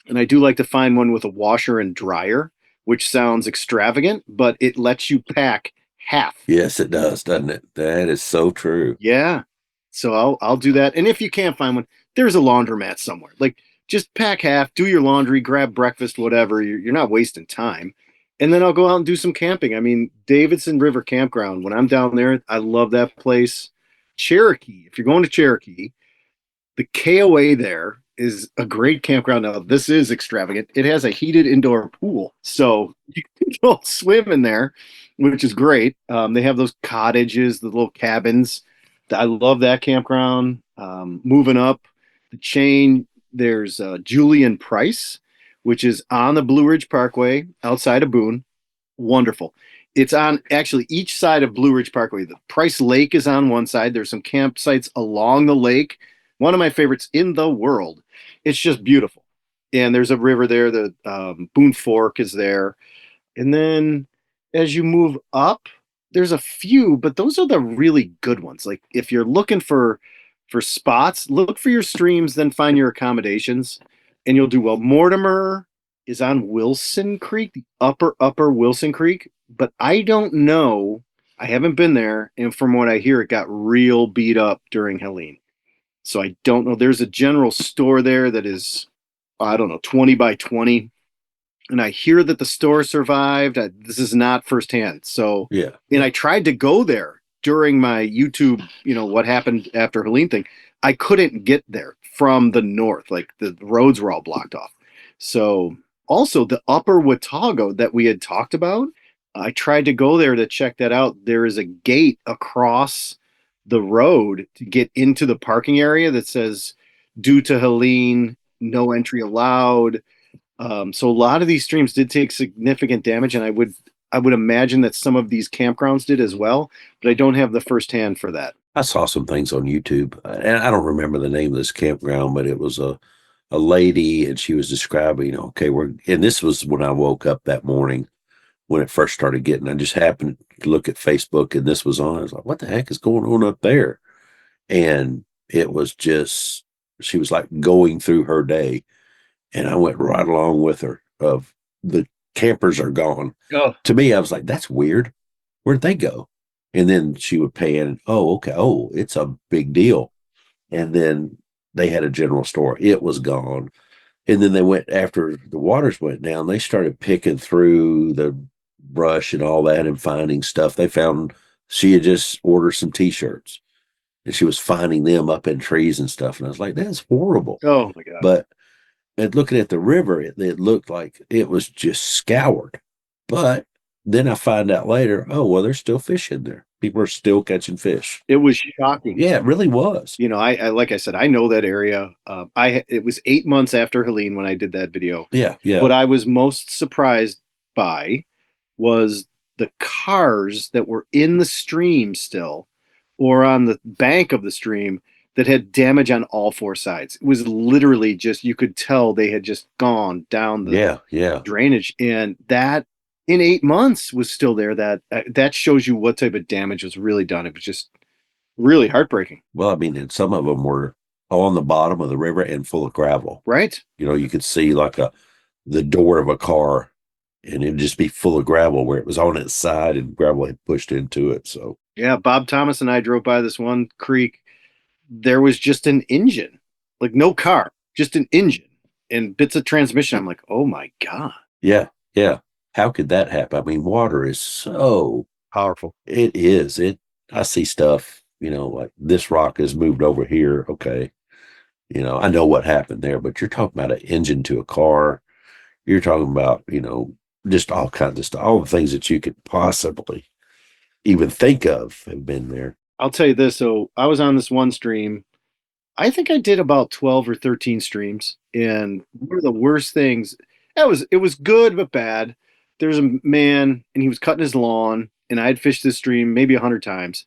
And I do like to find one with a washer and dryer, which sounds extravagant, but it lets you pack half. Yes, it does, doesn't it? That is so true. Yeah. So I'll do that. And if you can't find one, there's a laundromat somewhere. Like just pack half, do your laundry, grab breakfast, whatever. You're not wasting time. And then I'll go out and do some camping. I mean, Davidson River Campground, when I'm down there, I love that place. Cherokee, if you're going to Cherokee, the KOA there is a great campground. Now, this is extravagant. It has a heated indoor pool. So you can go swim in there, which is great. They have those cottages, the little cabins. I love that campground. Moving up the chain, there's Julian Price, which is on the Blue Ridge Parkway outside of Boone. Wonderful. It's on actually each side of Blue Ridge Parkway. The Price Lake is on one side. There's some campsites along the lake. One of my favorites in the world. It's just beautiful. And there's a river there. The Boone Fork is there. And then as you move up, there's a few, but those are the really good ones. Like if you're looking for spots, look for your streams, then find your accommodations, and you'll do well. Mortimer is on Wilson Creek, the upper Wilson Creek, but I don't know. I haven't been there, and from what I hear, it got real beat up during Helene. So I don't know. There's a general store there that is, I don't know, 20 by 20. And I hear that the store survived. This is not firsthand. So, yeah. And I tried to go there during my YouTube, what happened after Helene thing. I couldn't get there from the north. Like the roads were all blocked off. So also the upper Watauga that we had talked about, I tried to go there to check that out. There is a gate across the road to get into the parking area that says, due to Helene, no entry allowed. So a lot of these streams did take significant damage, and I would imagine that some of these campgrounds did as well, but I don't have the firsthand for that. I saw some things on YouTube, and I don't remember the name of this campground, but it was a lady, and she was describing, okay, and this was when I woke up that morning when it first started getting. I just happened to look at Facebook, and this was on. I was like, what the heck is going on up there? And it was just, she was like going through her day. And I went right along with her of the campers are gone. Oh. To me, I was like, that's weird. Where'd they go? And then she would pay in. Oh, okay. Oh, it's a big deal. And then they had a general store. It was gone. And then they went, after the waters went down, they started picking through the brush and all that and finding stuff. They found, she had just ordered some T-shirts and she was finding them up in trees and stuff. And I was like, that's horrible. Oh my God. But And looking at the river, it looked like it was just scoured. But then I find out later, oh, well, there's still fish in there. People are still catching fish. It was shocking. Yeah, it really was. I like I said, I know that area. It was 8 months after Helene when I did that video. Yeah, yeah. What I was most surprised by was the cars that were in the stream still, or on the bank of the stream, that had damage on all four sides. It was literally just, you could tell they had just gone down the Yeah. drainage, and that in 8 months was still there. That shows you what type of damage was really done. It was just really heartbreaking. Well, I mean, and some of them were on the bottom of the river and full of gravel. Right. You could see like the door of a car, and it'd just be full of gravel where it was on its side and gravel had pushed into it. So yeah, Bob Thomas and I drove by this one creek. There was just an engine, like no car, just an engine and bits of transmission. I'm like, oh my God. yeah. How could that happen? I mean, water is so Powerful. it is. I see stuff, like this rock has moved over here. Okay. I know what happened there, but you're talking about an engine to a car. You're talking about, just all kinds of stuff, all the things that you could possibly even think of have been there. I'll tell you this. So I was on this one stream. I think I did about 12 or 13 streams. And one of the worst things, it was good but bad. There's a man and he was cutting his lawn, and I had fished this stream maybe 100 times.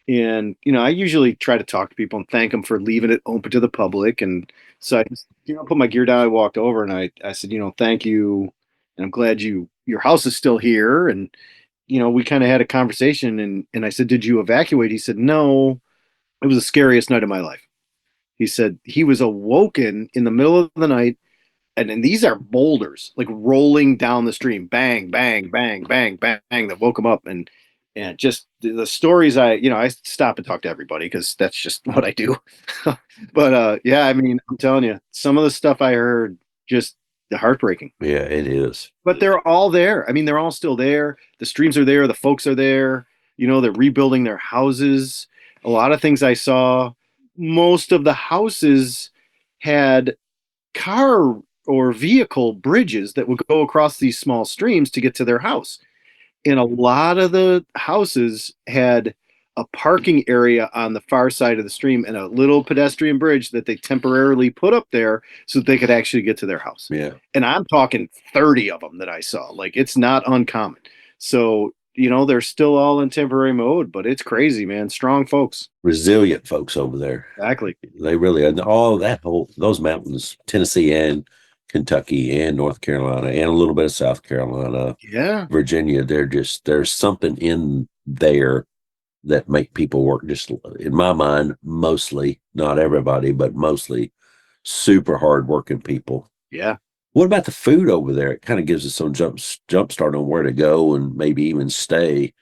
And, I usually try to talk to people and thank them for leaving it open to the public. And so I just, put my gear down. I walked over and I said, thank you. And I'm glad your house is still here. And, we kind of had a conversation, and I said, did you evacuate? He said, no, it was the scariest night of my life. He said he was awoken in the middle of the night, and these are boulders like rolling down the stream, bang, bang, bang, bang, bang, bang, that woke him up. And just the stories I stop and talk to everybody because that's just what I do. But yeah, I mean, I'm telling you, some of the stuff I heard, just heartbreaking. Yeah, it is. But they're all there. I mean, they're all still there. The streams are there. The folks are there. They're rebuilding their houses. A lot of things I saw, most of the houses had car or vehicle bridges that would go across these small streams to get to their house. And a lot of the houses had a parking area on the far side of the stream and a little pedestrian bridge that they temporarily put up there so that they could actually get to their house. Yeah. And I'm talking 30 of them that I saw. Like, it's not uncommon. So, they're still all in temporary mode, but it's crazy, man. Strong folks. Resilient folks over there. Exactly. They really are. All those mountains, Tennessee and Kentucky and North Carolina and a little bit of South Carolina. Yeah. Virginia, there's something in there that make people work, just in my mind, mostly, not everybody, but mostly super hard working people. Yeah. What about the food over there? It kind of gives us some jump start on where to go and maybe even stay.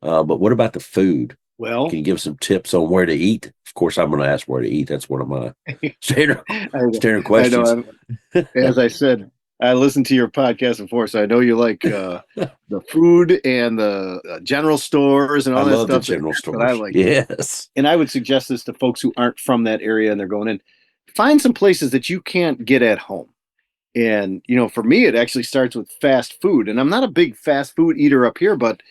But what about the food? Well, can you give some tips on where to eat? Of course, I'm going to ask where to eat. That's one of my standard questions. I know, as I said, I listened to your podcast before, so I know you like the food and the general stores and all that stuff. I love the general stores. I like. Yes. And I would suggest this to folks who aren't from that area and they're going in. Find some places that you can't get at home. And, for me, it actually starts with fast food. And I'm not a big fast food eater up here, but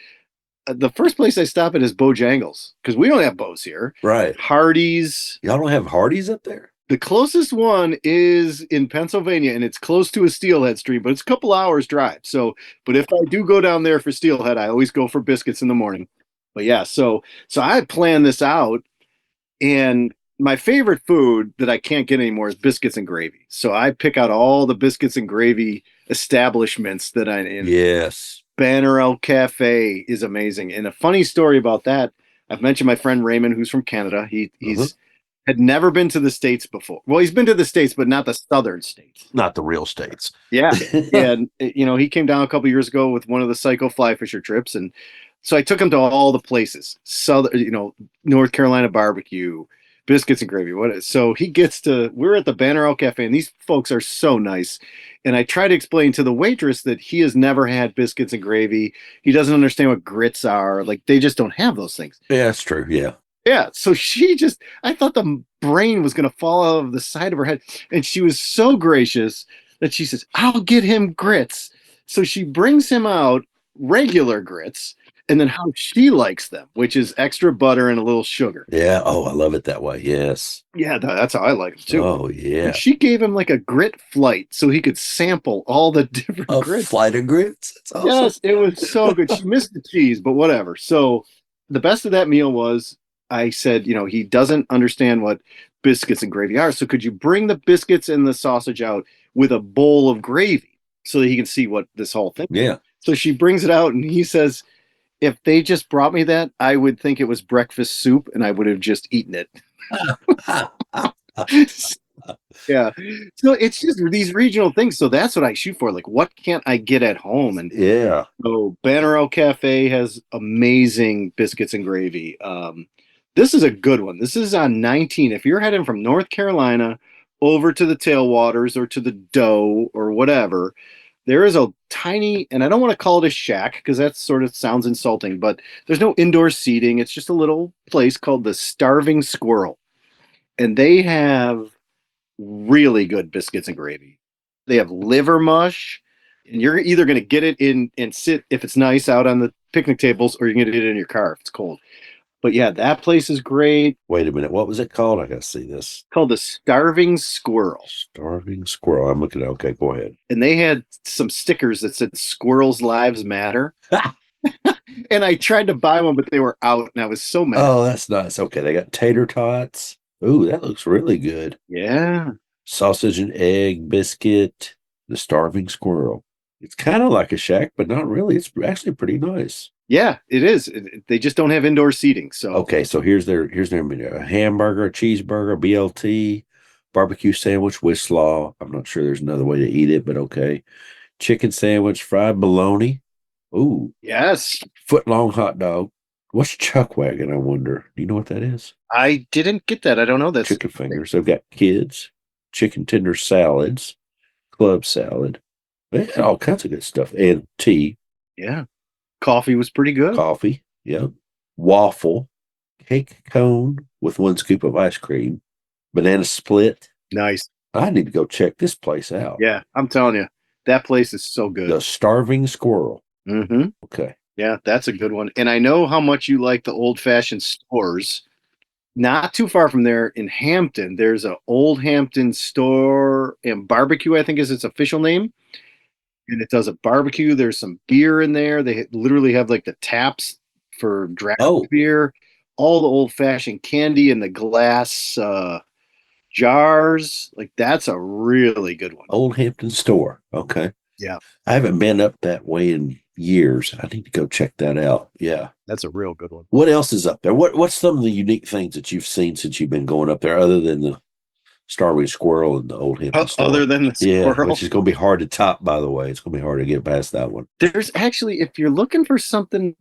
the first place I stop at is Bojangles, because we don't have Bo's here. Right. Hardee's. Y'all don't have Hardee's up there? The closest one is in Pennsylvania, and it's close to a steelhead stream, but it's a couple hours drive. So, but if I do go down there for steelhead, I always go for biscuits in the morning. But yeah, so I planned this out, and my favorite food that I can't get anymore is biscuits and gravy. So I pick out all the biscuits and gravy establishments that I'm in. Yes. Banner Elk Cafe is amazing. And a funny story about that, I've mentioned my friend Raymond, who's from Canada. He's had never been to the States before. Well, he's been to the States, but not the southern states. Not the real states. Yeah. And, he came down a couple years ago with one of the Psycho Fly Fisher trips. And so I took him to all the places. North Carolina barbecue, biscuits and gravy. So we're at the Banner Elk Cafe, and these folks are so nice. And I try to explain to the waitress that he has never had biscuits and gravy. He doesn't understand what grits are. Like, they just don't have those things. Yeah, that's true. Yeah. Yeah. So I thought the brain was going to fall out of the side of her head. And she was so gracious that she says, I'll get him grits. So she brings him out regular grits and then how she likes them, which is extra butter and a little sugar. Yeah. Oh, I love it that way. Yes. Yeah, that's how I like them too. Oh, And yeah. she gave him like a grit flight so he could sample all the different A grits. flight of grits. That's awesome. Yes, it was so good. She missed the cheese, but whatever. So the best of that meal was I said, he doesn't understand what biscuits and gravy are. So could you bring the biscuits and the sausage out with a bowl of gravy so that he can see what this whole thing? Yeah. So she brings it out and he says, if they just brought me that, I would think it was breakfast soup and I would have just eaten it. Yeah. So it's just these regional things. So that's what I shoot for. Like, what can't I get at home? And Yeah. so Banner Elk Cafe has amazing biscuits and gravy. This is a good one. This is on 19. If you're heading from North Carolina over to the tailwaters or to the Doe or whatever, there is a tiny, and I don't want to call it a shack because that sort of sounds insulting, but there's no indoor seating. It's just a little place called the Starving Squirrel. And they have really good biscuits and gravy. They have liver mush, and you're either going to get it in and sit if it's nice out on the picnic tables, or you can get it in your car if it's cold. But yeah, that place is great. Wait a minute. What was it called? I got to see this. Called the Starving Squirrel. Starving Squirrel. I'm looking at Okay, go ahead. And they had some stickers that said Squirrels Lives Matter. And I tried to buy one, but they were out, and I was so mad. Oh, that's nice. Okay, they got tater tots. Ooh, that looks really good. Yeah. Sausage and egg biscuit. The Starving Squirrel. It's kind of like a shack, but not really. It's actually pretty nice. Yeah, it is. They just don't have indoor seating. So okay, so here's their menu: a hamburger, a cheeseburger, BLT, barbecue sandwich with slaw. I'm not sure there's another way to eat it, but okay. Chicken sandwich, fried bologna. Ooh, yes, foot long hot dog. What's chuck wagon? I wonder. Do you know what that is? I didn't get that. I don't know that. Chicken fingers. They've got kids, chicken tender salads, club salad. They had all kinds of good stuff. And tea. Yeah. Coffee was pretty good. Coffee. Yeah. Waffle. Cake cone with 1 scoop of ice cream. Banana split. Nice. I need to go check this place out. Yeah, I'm telling you, that place is so good. The Starving Squirrel. Mm-hmm. Okay. Yeah, that's a good one. And I know how much you like the old-fashioned stores. Not too far from there in Hampton, there's an Old Hampton store and barbecue, I think is its official name. And it does a barbecue. There's some beer in there. They literally have like the taps for draft beer, all the old-fashioned candy in the glass jars. Like that's a really good one. Old Hampton store. Okay. Yeah. I haven't been up that way in years. I need to go check that out. Yeah. That's a real good one. What else is up there? What's some of the unique things that you've seen since you've been going up there, other than the Starving Squirrel and the Old Hampton store? Other than the squirrel, which is going to be hard to top, by the way. It's going to be hard to get past that one. There's actually, if you're looking for something,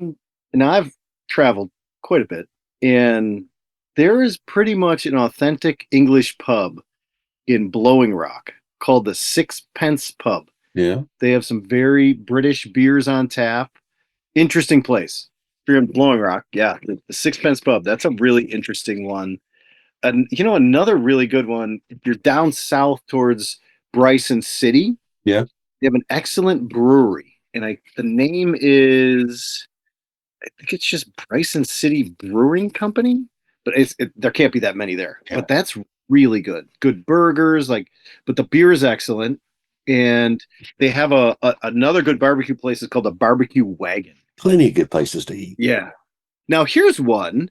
and I've traveled quite a bit, and there is pretty much an authentic English pub in Blowing Rock called the Sixpence Pub. Yeah. They have some very British beers on tap. Interesting place. If you're in Blowing Rock, yeah, the Sixpence Pub. That's a really interesting one. And another really good one, if you're down south towards Bryson City, yeah, they have an excellent brewery. And the name is, I think it's just Bryson City Brewing Company, but there can't be that many there. Yeah. But that's really good. Good burgers, but the beer is excellent. And they have another good barbecue place. It's called the Barbecue Wagon. Plenty of good places to eat. Yeah. Now here's one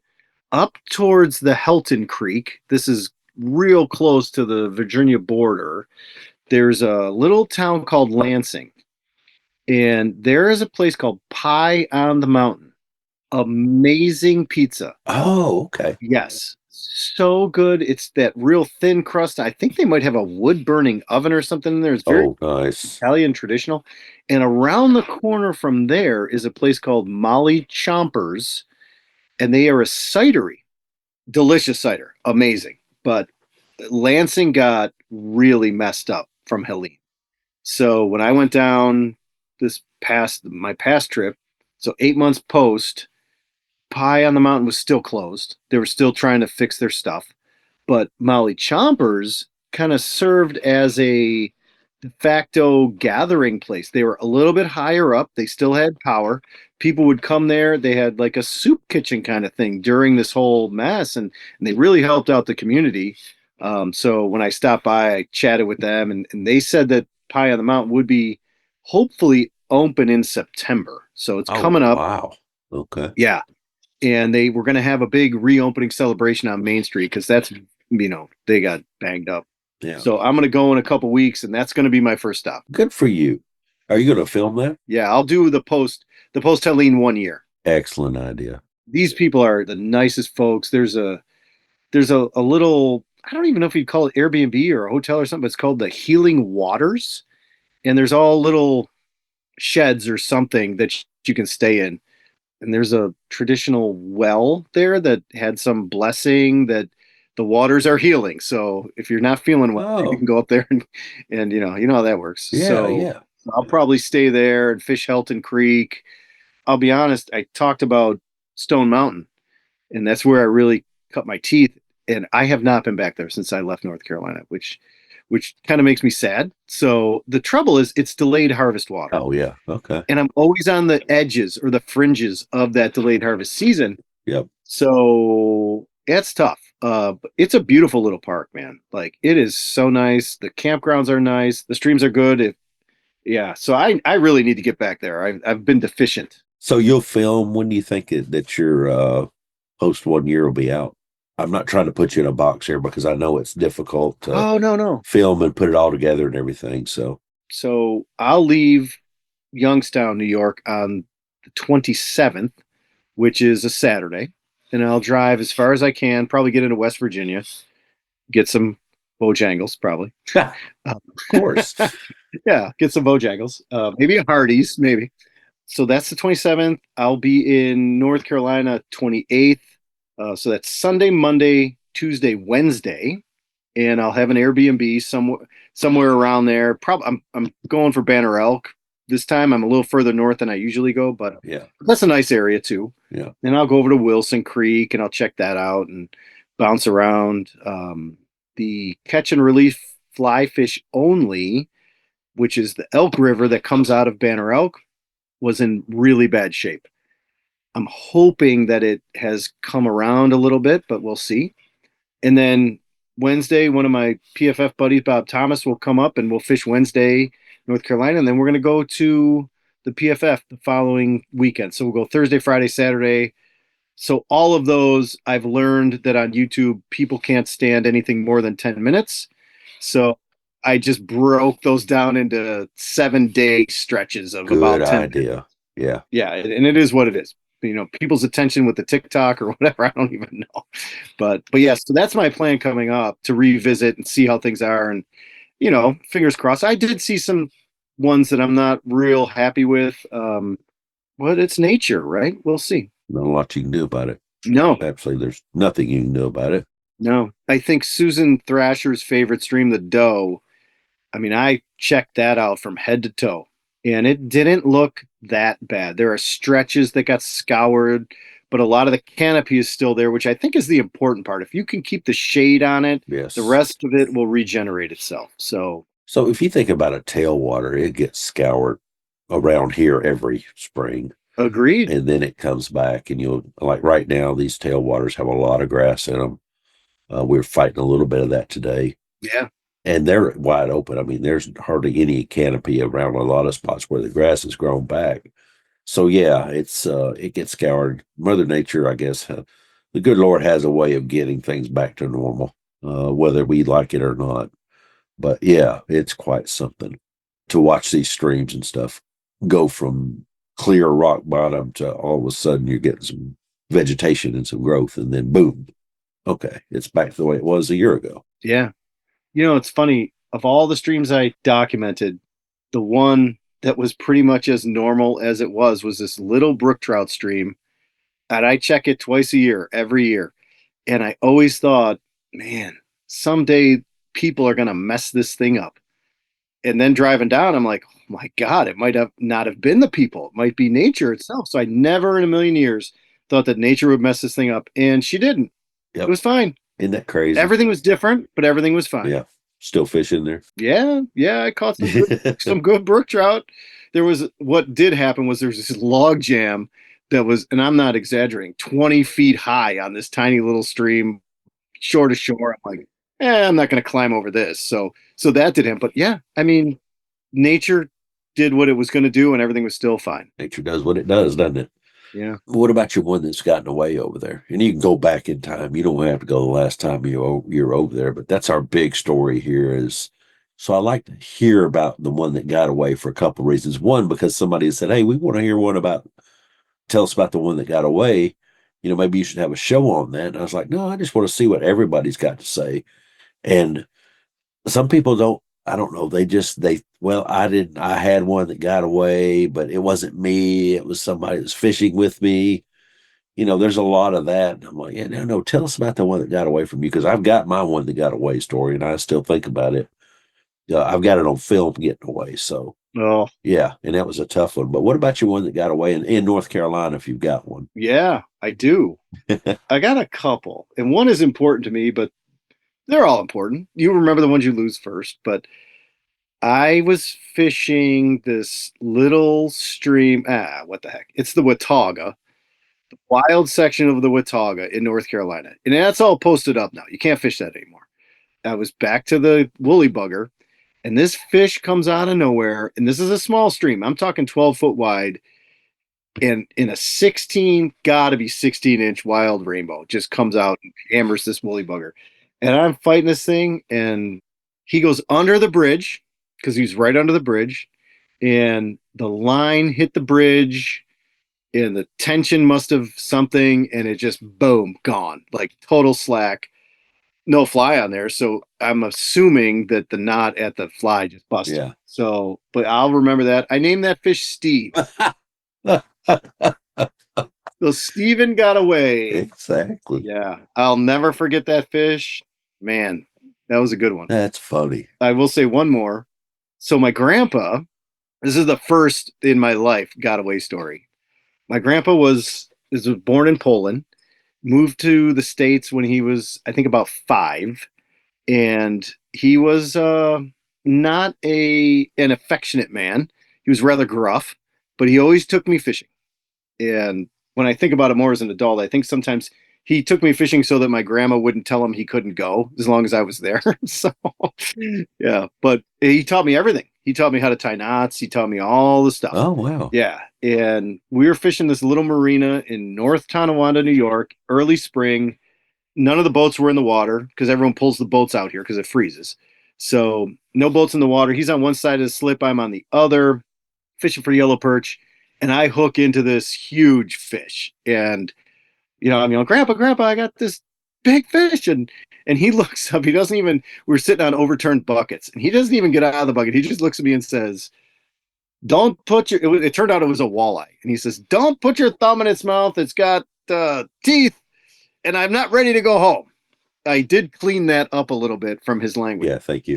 up towards the Helton Creek. This is real close to the Virginia border. There's a little town called Lansing. And there is a place called Pie on the Mountain. Amazing pizza. Oh, okay. Yes. So good. It's that real thin crust. I think they might have a wood burning oven or something in there. It's very nice. Italian traditional. And around the corner from there is a place called Molly Chompers. And they are a cidery. Delicious cider. Amazing. But Lansing got really messed up from Helene. So when I went down my past trip, so 8 months Pie on the Mountain was still closed. They were still trying to fix their stuff. But Molly Chompers kind of served as a de facto gathering place. They were a little bit higher up. They still had power. People would come there. They had like a soup kitchen kind of thing during this whole mess, and they really helped out the community. So when I stopped by, I chatted with them, and they said that Pie on the Mountain would be hopefully open in September. So it's Oh, coming up. wow. Okay. Yeah. And they were going to have a big reopening celebration on Main Street because that's, they got banged up. Yeah. So I'm going to go in a couple weeks, and that's going to be my first stop. Good for you. Are you going to film that? Yeah, I'll do the post Helene 1 year. Excellent idea. These people are the nicest folks. There's a little, I don't even know if you'd call it Airbnb or a hotel or something, but it's called the Healing Waters. And there's all little sheds or something that you can stay in. And there's a traditional well there that had some blessing that the waters are healing. So if you're not feeling well, you can go up there and you know how that works. Yeah, so yeah. I'll probably stay there and fish Helton Creek. I'll be honest, I talked about Stone Mountain, and that's where I really cut my teeth. And I have not been back there since I left North Carolina, which kind of makes me sad. So the trouble is it's delayed harvest water. Oh, yeah. Okay. And I'm always on the edges or the fringes of that delayed harvest season. Yep. So it's tough. But it's a beautiful little park, man. Like, it is so nice. The campgrounds are nice. The streams are good. So I really need to get back there. I've been deficient. So you'll film, when do you think that your post 1 year will be out? I'm not trying to put you in a box here because I know it's difficult to no. film and put it all together and everything. So I'll leave Youngstown, New York on the 27th, which is a Saturday. And I'll drive as far as I can, probably get into West Virginia, get some Bojangles, probably. Of course. Yeah, get some Bojangles. Maybe a Hardee's, maybe. So that's the 27th. I'll be in North Carolina 28th. So that's Sunday, Monday, Tuesday, Wednesday, and I'll have an Airbnb somewhere around there. Probably I'm going for Banner Elk this time. I'm a little further north than I usually go, but yeah, that's a nice area too. Yeah. And I'll go over to Wilson Creek and I'll check that out and bounce around. The catch and release fly fish only, which is the Elk River that comes out of Banner Elk, was in really bad shape. I'm hoping that it has come around a little bit, but we'll see. And then Wednesday, one of my PFF buddies, Bob Thomas, will come up and we'll fish Wednesday, North Carolina. And then we're going to go to the PFF the following weekend. So we'll go Thursday, Friday, Saturday. So all of those, I've learned that on YouTube, people can't stand anything more than 10 minutes. So I just broke those down into 7-day stretches of about 10 idea. Minutes. Yeah. Yeah. And it is what it is. People's attention with the TikTok or whatever, I don't even know. But yeah, so that's my plan coming up, to revisit and see how things are. And, fingers crossed. I did see some ones that I'm not real happy with. But it's nature, right? We'll see. Not a lot you can do about it. No. Absolutely. There's nothing you can do about it. No. I think Susan Thrasher's favorite stream, the Doe, I checked that out from head to toe. And it didn't look that bad. There are stretches that got scoured, but a lot of the canopy is still there, which I think is the important part. If you can keep the shade on it, yes, the rest of it will regenerate itself. So if you think about a tailwater, it gets scoured around here every spring. Agreed. And then it comes back, and like right now, these tailwaters have a lot of grass in them. We're fighting a little bit of that today. Yeah. And they're wide open. There's hardly any canopy around a lot of spots where the grass has grown back. So yeah, it gets scoured. Mother Nature, I guess, the good Lord has a way of getting things back to normal, whether we like it or not. But yeah, it's quite something to watch these streams and stuff go from clear rock bottom to all of a sudden you're getting some vegetation and some growth, and then boom, okay, it's back to the way it was a year ago. Yeah. It's funny. Of all the streams I documented, the one that was pretty much as normal as it was this little brook trout stream. And I check it twice a year, every year. And I always thought, man, someday people are going to mess this thing up. And then driving down, I'm like, oh my God, it might have not have been the people. It might be nature itself. So I never in a million years thought that nature would mess this thing up, and she didn't. Yep. It was fine. Isn't that crazy? Everything was different, but everything was fine. Yeah. Still fishing there? Yeah, I caught some good brook trout. What did happen was there was this log jam that was, and I'm not exaggerating, 20 feet high on this tiny little stream, shore to shore. I'm like, I'm not going to climb over this. So that did him. But yeah, I mean, nature did what it was going to do, and everything was still fine. Nature does what it does, doesn't it? Yeah. What about your one that's gotten away over there? And you can go back in time. You don't have to go the last time you're over there, but that's our big story here is, so I like to hear about the one that got away for a couple of reasons. One, because somebody said, hey, we want to hear tell us about the one that got away. Maybe you should have a show on that. And I was like, no, I just want to see what everybody's got to say. And some people don't, I don't know. I had one that got away, but it wasn't me. It was somebody that was fishing with me. There's a lot of that. And I'm like, yeah, no, tell us about the one that got away from you. Cause I've got my one that got away story and I still think about it. I've got it on film getting away. So, yeah. And that was a tough one. But what about your one that got away in North Carolina, if you've got one? Yeah, I do. I got a couple, and one is important to me, but they're all important. You remember the ones you lose first, but I was fishing this little stream. What the heck? It's the Watauga, the wild section of the Watauga in North Carolina. And that's all posted up now. You can't fish that anymore. I was back to the woolly bugger, and this fish comes out of nowhere. And this is a small stream. I'm talking 12 foot wide. And in a 16-inch wild rainbow, just comes out and hammers this woolly bugger. And I'm fighting this thing, and he goes under the bridge because he's right under the bridge, and the line hit the bridge, and the tension must have something, and it just boom, gone, like total slack, no fly on there. So I'm assuming that the knot at the fly just busted. Yeah. So, but I'll remember that. I named that fish Steve. So Steven got away. Exactly. Yeah. I'll never forget that fish. Man, that was a good one. That's funny. I will say one more. So my grandpa, this is the first in my life got away story. My grandpa was born in Poland, moved to the States when he was, I think, about 5. And he was not an affectionate man. He was rather gruff, but he always took me fishing. And when I think about it more as an adult, I think sometimes he took me fishing so that my grandma wouldn't tell him he couldn't go as long as I was there. So, yeah, but he taught me everything. He taught me how to tie knots. He taught me all the stuff. Oh, wow. Yeah. And we were fishing this little marina in North Tonawanda, New York, early spring. None of the boats were in the water because everyone pulls the boats out here because it freezes. So no boats in the water. He's on one side of the slip. I'm on the other, fishing for yellow perch. And I hook into this huge fish. And, I'm going, Grandpa, I got this big fish. And he looks up. He doesn't even, we're sitting on overturned buckets. And he doesn't even get out of the bucket. He just looks at me and says, don't put it turned out it was a walleye. And he says, don't put your thumb in its mouth. It's got teeth. And I'm not ready to go home. I did clean that up a little bit from his language. Yeah, thank you.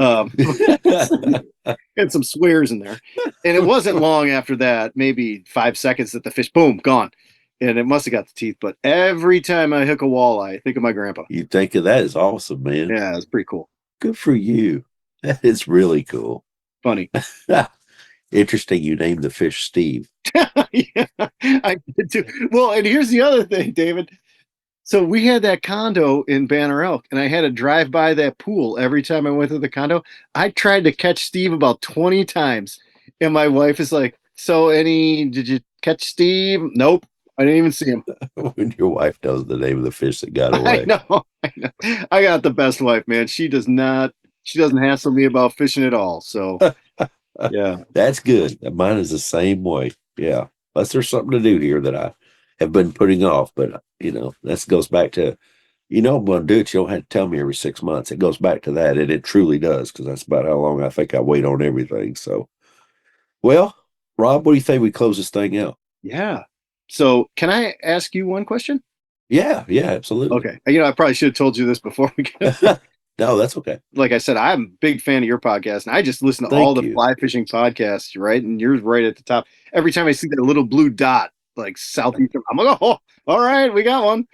Had some swears in there. And it wasn't long after that, maybe 5 seconds, that the fish, boom, gone. And it must have got the teeth. But every time I hook a walleye, I think of my grandpa. You think of that is awesome, man. Yeah, it's pretty cool. Good for you. That is really cool. Funny. Interesting you named the fish Steve. Yeah, I did too. Well, and here's the other thing, David. So we had that condo in Banner Elk, and I had to drive by that pool every time I went to the condo. I tried to catch Steve about 20 times, and my wife is like, did you catch Steve? Nope, I didn't even see him. When your wife knows the name of the fish that got away. I know. I got the best wife, man. She doesn't hassle me about fishing at all. So, yeah. That's good. Mine is the same way. Yeah. Unless there's something to do here that I have been putting off, but that goes back to, I'm going to do it. You don't have to tell me every 6 months. It goes back to that. And it truly does. Cause that's about how long I think I wait on everything. So, well, Rob, what do you think we close this thing out? Yeah. So can I ask you one question? Yeah, absolutely. Okay. I probably should have told you this before we get No, that's okay. Like I said, I'm a big fan of your podcast, and I just listen to all the fly fishing podcasts, right? And yours right at the top. Every time I see that little blue dot like Southeastern. I'm like, oh, all right, we got one.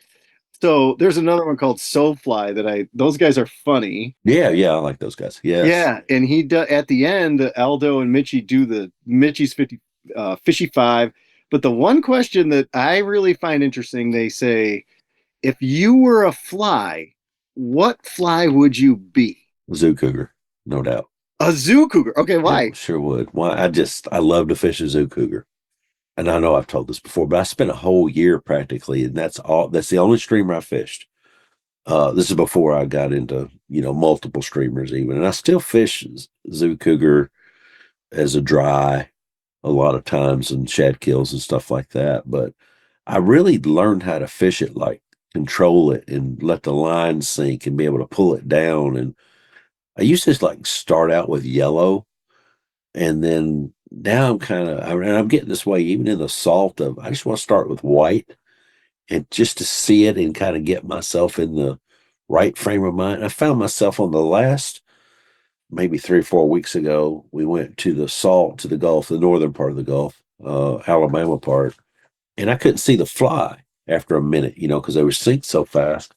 So there's another one called SoFly that those guys are funny. Yeah, yeah, I like those guys. Yes. Yeah, and at the end, Aldo and Mitchie do the Mitchie's 50 fishy five. But the one question that I really find interesting, they say, if you were a fly, what fly would you be? Zoo cougar, no doubt. A zoo cougar. Okay, Yeah, why? sure would. Why? I love to fish a zoo cougar. And I know I've told this before, but I spent a whole year practically, and that's the only streamer I fished. This is before I got into, multiple streamers even. And I still fish zoo cougar as a dry a lot of times and shad kills and stuff like that. But I really learned how to fish it, like control it and let the line sink and be able to pull it down. And I used to just like start out with yellow, and then now I'm getting this way even in the salt of I just want to start with white and just to see it and kind of get myself in the right frame of mind. I found myself on the last maybe 3 or 4 weeks ago. We went to the salt to the Gulf, the northern part of the Gulf, Alabama part, and I couldn't see the fly after a minute, because they would sink so fast.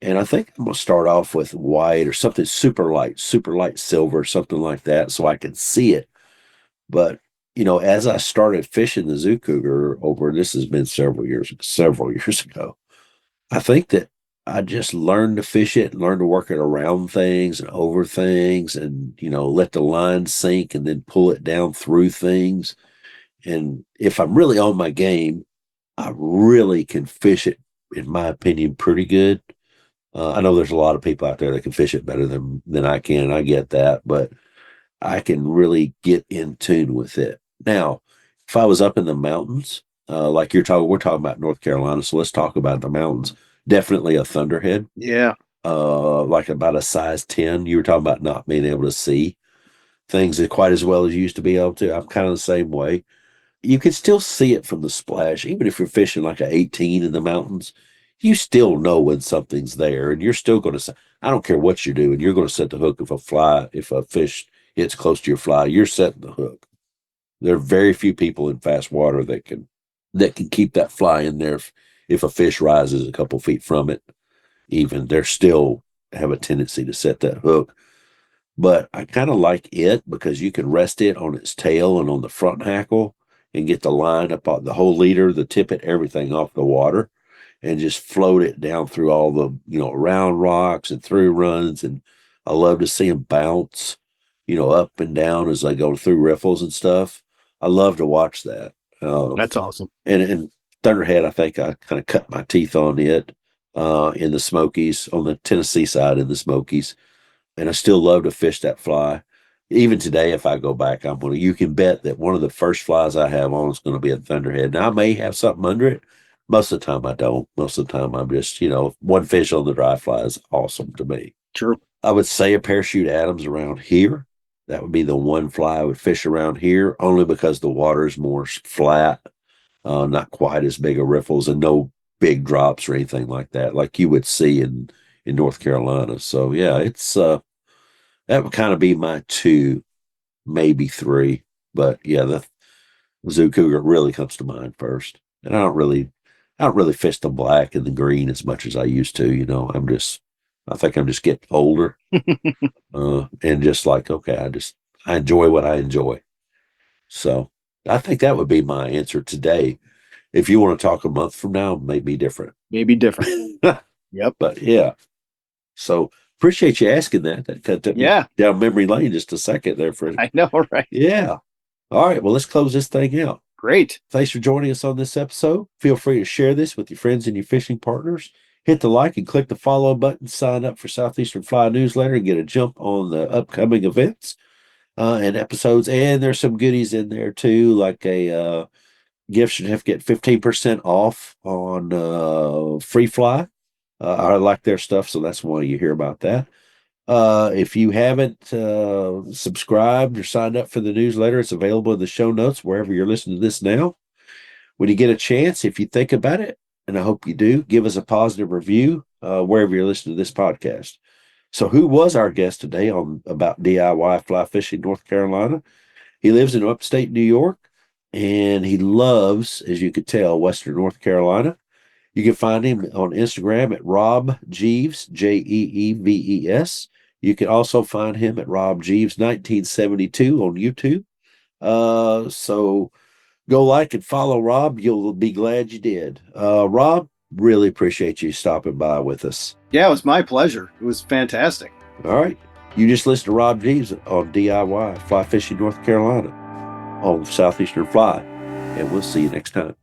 And I think I'm gonna start off with white or something super light silver, something like that, so I can see it. But as I started fishing the zoo cougar over, this has been several years ago. I think that I just learned to fish it, learned to work it around things and over things, and let the line sink and then pull it down through things. And if I'm really on my game, I really can fish it, in my opinion, pretty good. I know there's a lot of people out there that can fish it better than I can. I get that, but I can really get in tune with it. Now, if I was up in the mountains, like we're talking about North Carolina, so let's talk about the mountains. Definitely a thunderhead, Yeah. like about a size 10. You were talking about not being able to see things quite as well as you used to be able to. I'm kind of the same way. You can still see it from the splash, even if you're fishing like a 18 in the mountains. You still know when something's there, and you're still going to say, I don't care what you're doing, you're going to set the hook if a fish hits close to your fly, you're setting the hook. There are very few people in fast water that can keep that fly in there. If a fish rises a couple feet from it, even they're still have a tendency to set that hook. But I kind of like it because you can rest it on its tail and on the front hackle and get the line up on the whole leader, the tippet, everything off the water, and just float it down through all the, around rocks and through runs. And I love to see them bounce, up and down as they go through riffles and stuff. I love to watch that. That's awesome. And Thunderhead, I think I kind of cut my teeth on it in the Smokies, on the Tennessee side in the Smokies. And I still love to fish that fly. Even today, if I go back, you can bet that one of the first flies I have on is going to be a Thunderhead. Now, I may have something under it. Most of the time, I don't. Most of the time, I'm just, one fish on the dry fly is awesome to me. True. I would say a parachute Adams around here. That would be the one fly I would fish around here, only because the water is more flat, not quite as big of riffles, and no big drops or anything like that, like you would see in North Carolina. So yeah, it's that would kind of be my two, maybe three. But yeah, the zoo cougar really comes to mind first. And I don't really fish the black and the green as much as I used to. I think I'm just getting older, and just like, okay, I enjoy what I enjoy. So I think that would be my answer today. If you want to talk a month from now, it may be different. Maybe different. Yep. But yeah. So appreciate you asking that. That took me down memory lane just a second there for I know, right? Yeah. All right. Well, let's close this thing out. Great. Thanks for joining us on this episode. Feel free to share this with your friends and your fishing partners. Hit the like and click the follow button. Sign up for Southeastern Fly newsletter and get a jump on the upcoming events and episodes. And there's some goodies in there too, like a gift certificate, 15% off on Free Fly. I like their stuff, so that's why you hear about that. If you haven't subscribed or signed up for the newsletter, it's available in the show notes wherever you're listening to this now. When you get a chance, if you think about it, and I hope you do, give us a positive review wherever you're listening to this podcast. So who was our guest today on about DIY fly fishing North Carolina? He lives in upstate New York. and he loves, as you could tell, Western North Carolina. You can find him on Instagram at Rob Jeeves, Jeeves. You can also find him at Rob Jeeves 1972 on YouTube. So go like and follow Rob. You'll be glad you did. Rob, really appreciate you stopping by with us. Yeah, it was my pleasure. It was fantastic. All right. You just listen to Rob Jeeves on DIY Fly Fishing North Carolina on Southeastern Fly, and we'll see you next time.